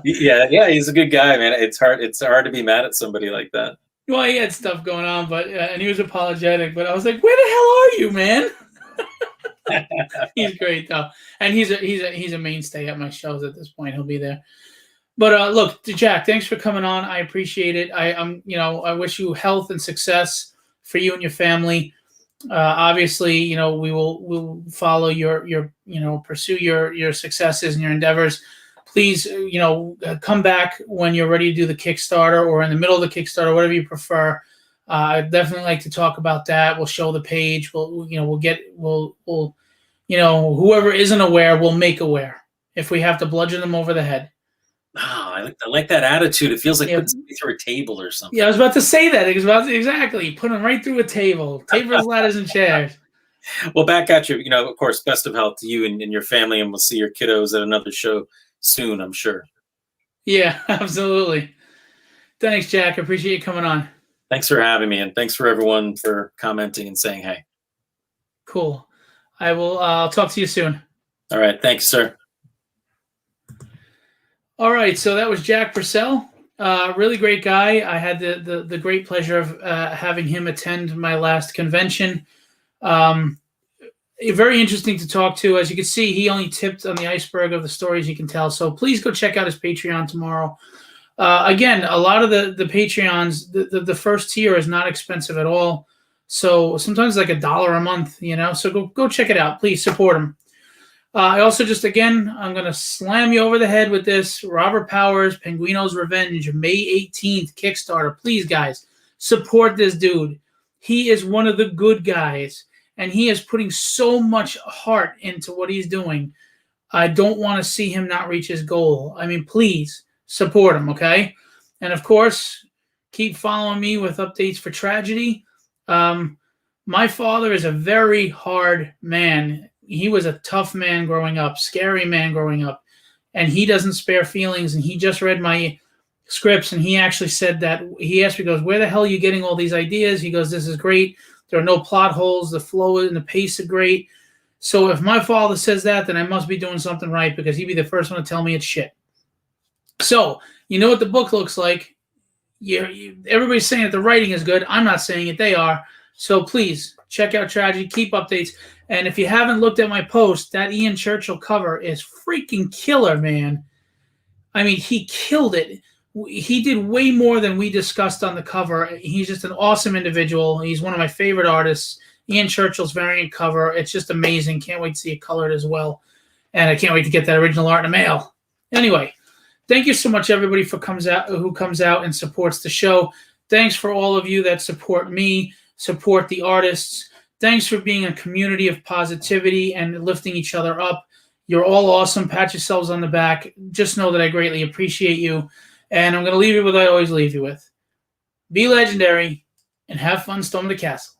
Yeah, he's a good guy, man. It's hard to be mad at somebody like that. Well, he had stuff going on, but and he was apologetic. But I was like, "Where the hell are you, man?" He's great though, and he's a mainstay at my shows at this point. He'll be there. But look, Jack, thanks for coming on. I appreciate it. I wish you health and success for you and your family. Obviously, we'll follow your pursue your successes and your endeavors. Please, come back when you're ready to do the Kickstarter or in the middle of the Kickstarter, whatever you prefer. I'd definitely like to talk about that. We'll show the page. We'll whoever isn't aware, we'll make aware if we have to bludgeon them over the head. Oh, I like that attitude. It feels like putting somebody through a table or something. Yeah, I was about to say that. Exactly. Put them right through a table. Tables, ladders, and chairs. Well, back at you. Of course, best of health to you and your family, and we'll see your kiddos at another show soon, I'm sure. Yeah, absolutely. Thanks, Jack. I appreciate you coming on. Thanks for having me, and thanks for everyone for commenting and saying hey. Cool. I'll talk to you soon. All right. Thanks, sir. All right, so that was Jack Purcell. Really great guy. I had the great pleasure of having him attend my last convention. Very interesting to talk to. As you can see, he only tipped on the iceberg of the stories you can tell. So please go check out his Patreon tomorrow. Again, a lot of the Patreons, the first tier is not expensive at all. So sometimes like $1 a month, So go check it out. Please support him. I also I'm going to slam you over the head with this. Robert Powers, Penguino's Revenge, May 18th, Kickstarter. Please, guys, support this dude. He is one of the good guys, and he is putting so much heart into what he's doing. I don't want to see him not reach his goal. I mean, please support him, okay? And, of course, keep following me with updates for Tragedy. My father is a very hard man. He was a tough man growing up, scary man growing up, and he doesn't spare feelings. And he just read my scripts, and he actually said that he asked me, he goes, "Where the hell are you getting all these ideas?" He goes, "This is great. There are no plot holes. The flow and the pace are great." So if my father says that, then I must be doing something right, because he'd be the first one to tell me it's shit. So you know what the book looks like. Everybody's saying that the writing is good. I'm not saying it. They are. So please check out Tragedy. Keep updates. And if you haven't looked at my post, that Ian Churchill cover is freaking killer, man. I mean, he killed it. He did way more than we discussed on the cover. He's just an awesome individual. He's one of my favorite artists. Ian Churchill's variant cover. It's just amazing. Can't wait to see it colored as well. And I can't wait to get that original art in the mail. Anyway, thank you so much, everybody, who comes out and supports the show. Thanks for all of you that support me, support the artists. Thanks for being a community of positivity and lifting each other up. You're all awesome. Pat yourselves on the back. Just know that I greatly appreciate you. And I'm going to leave you with what I always leave you with. Be legendary and have fun storming the castle.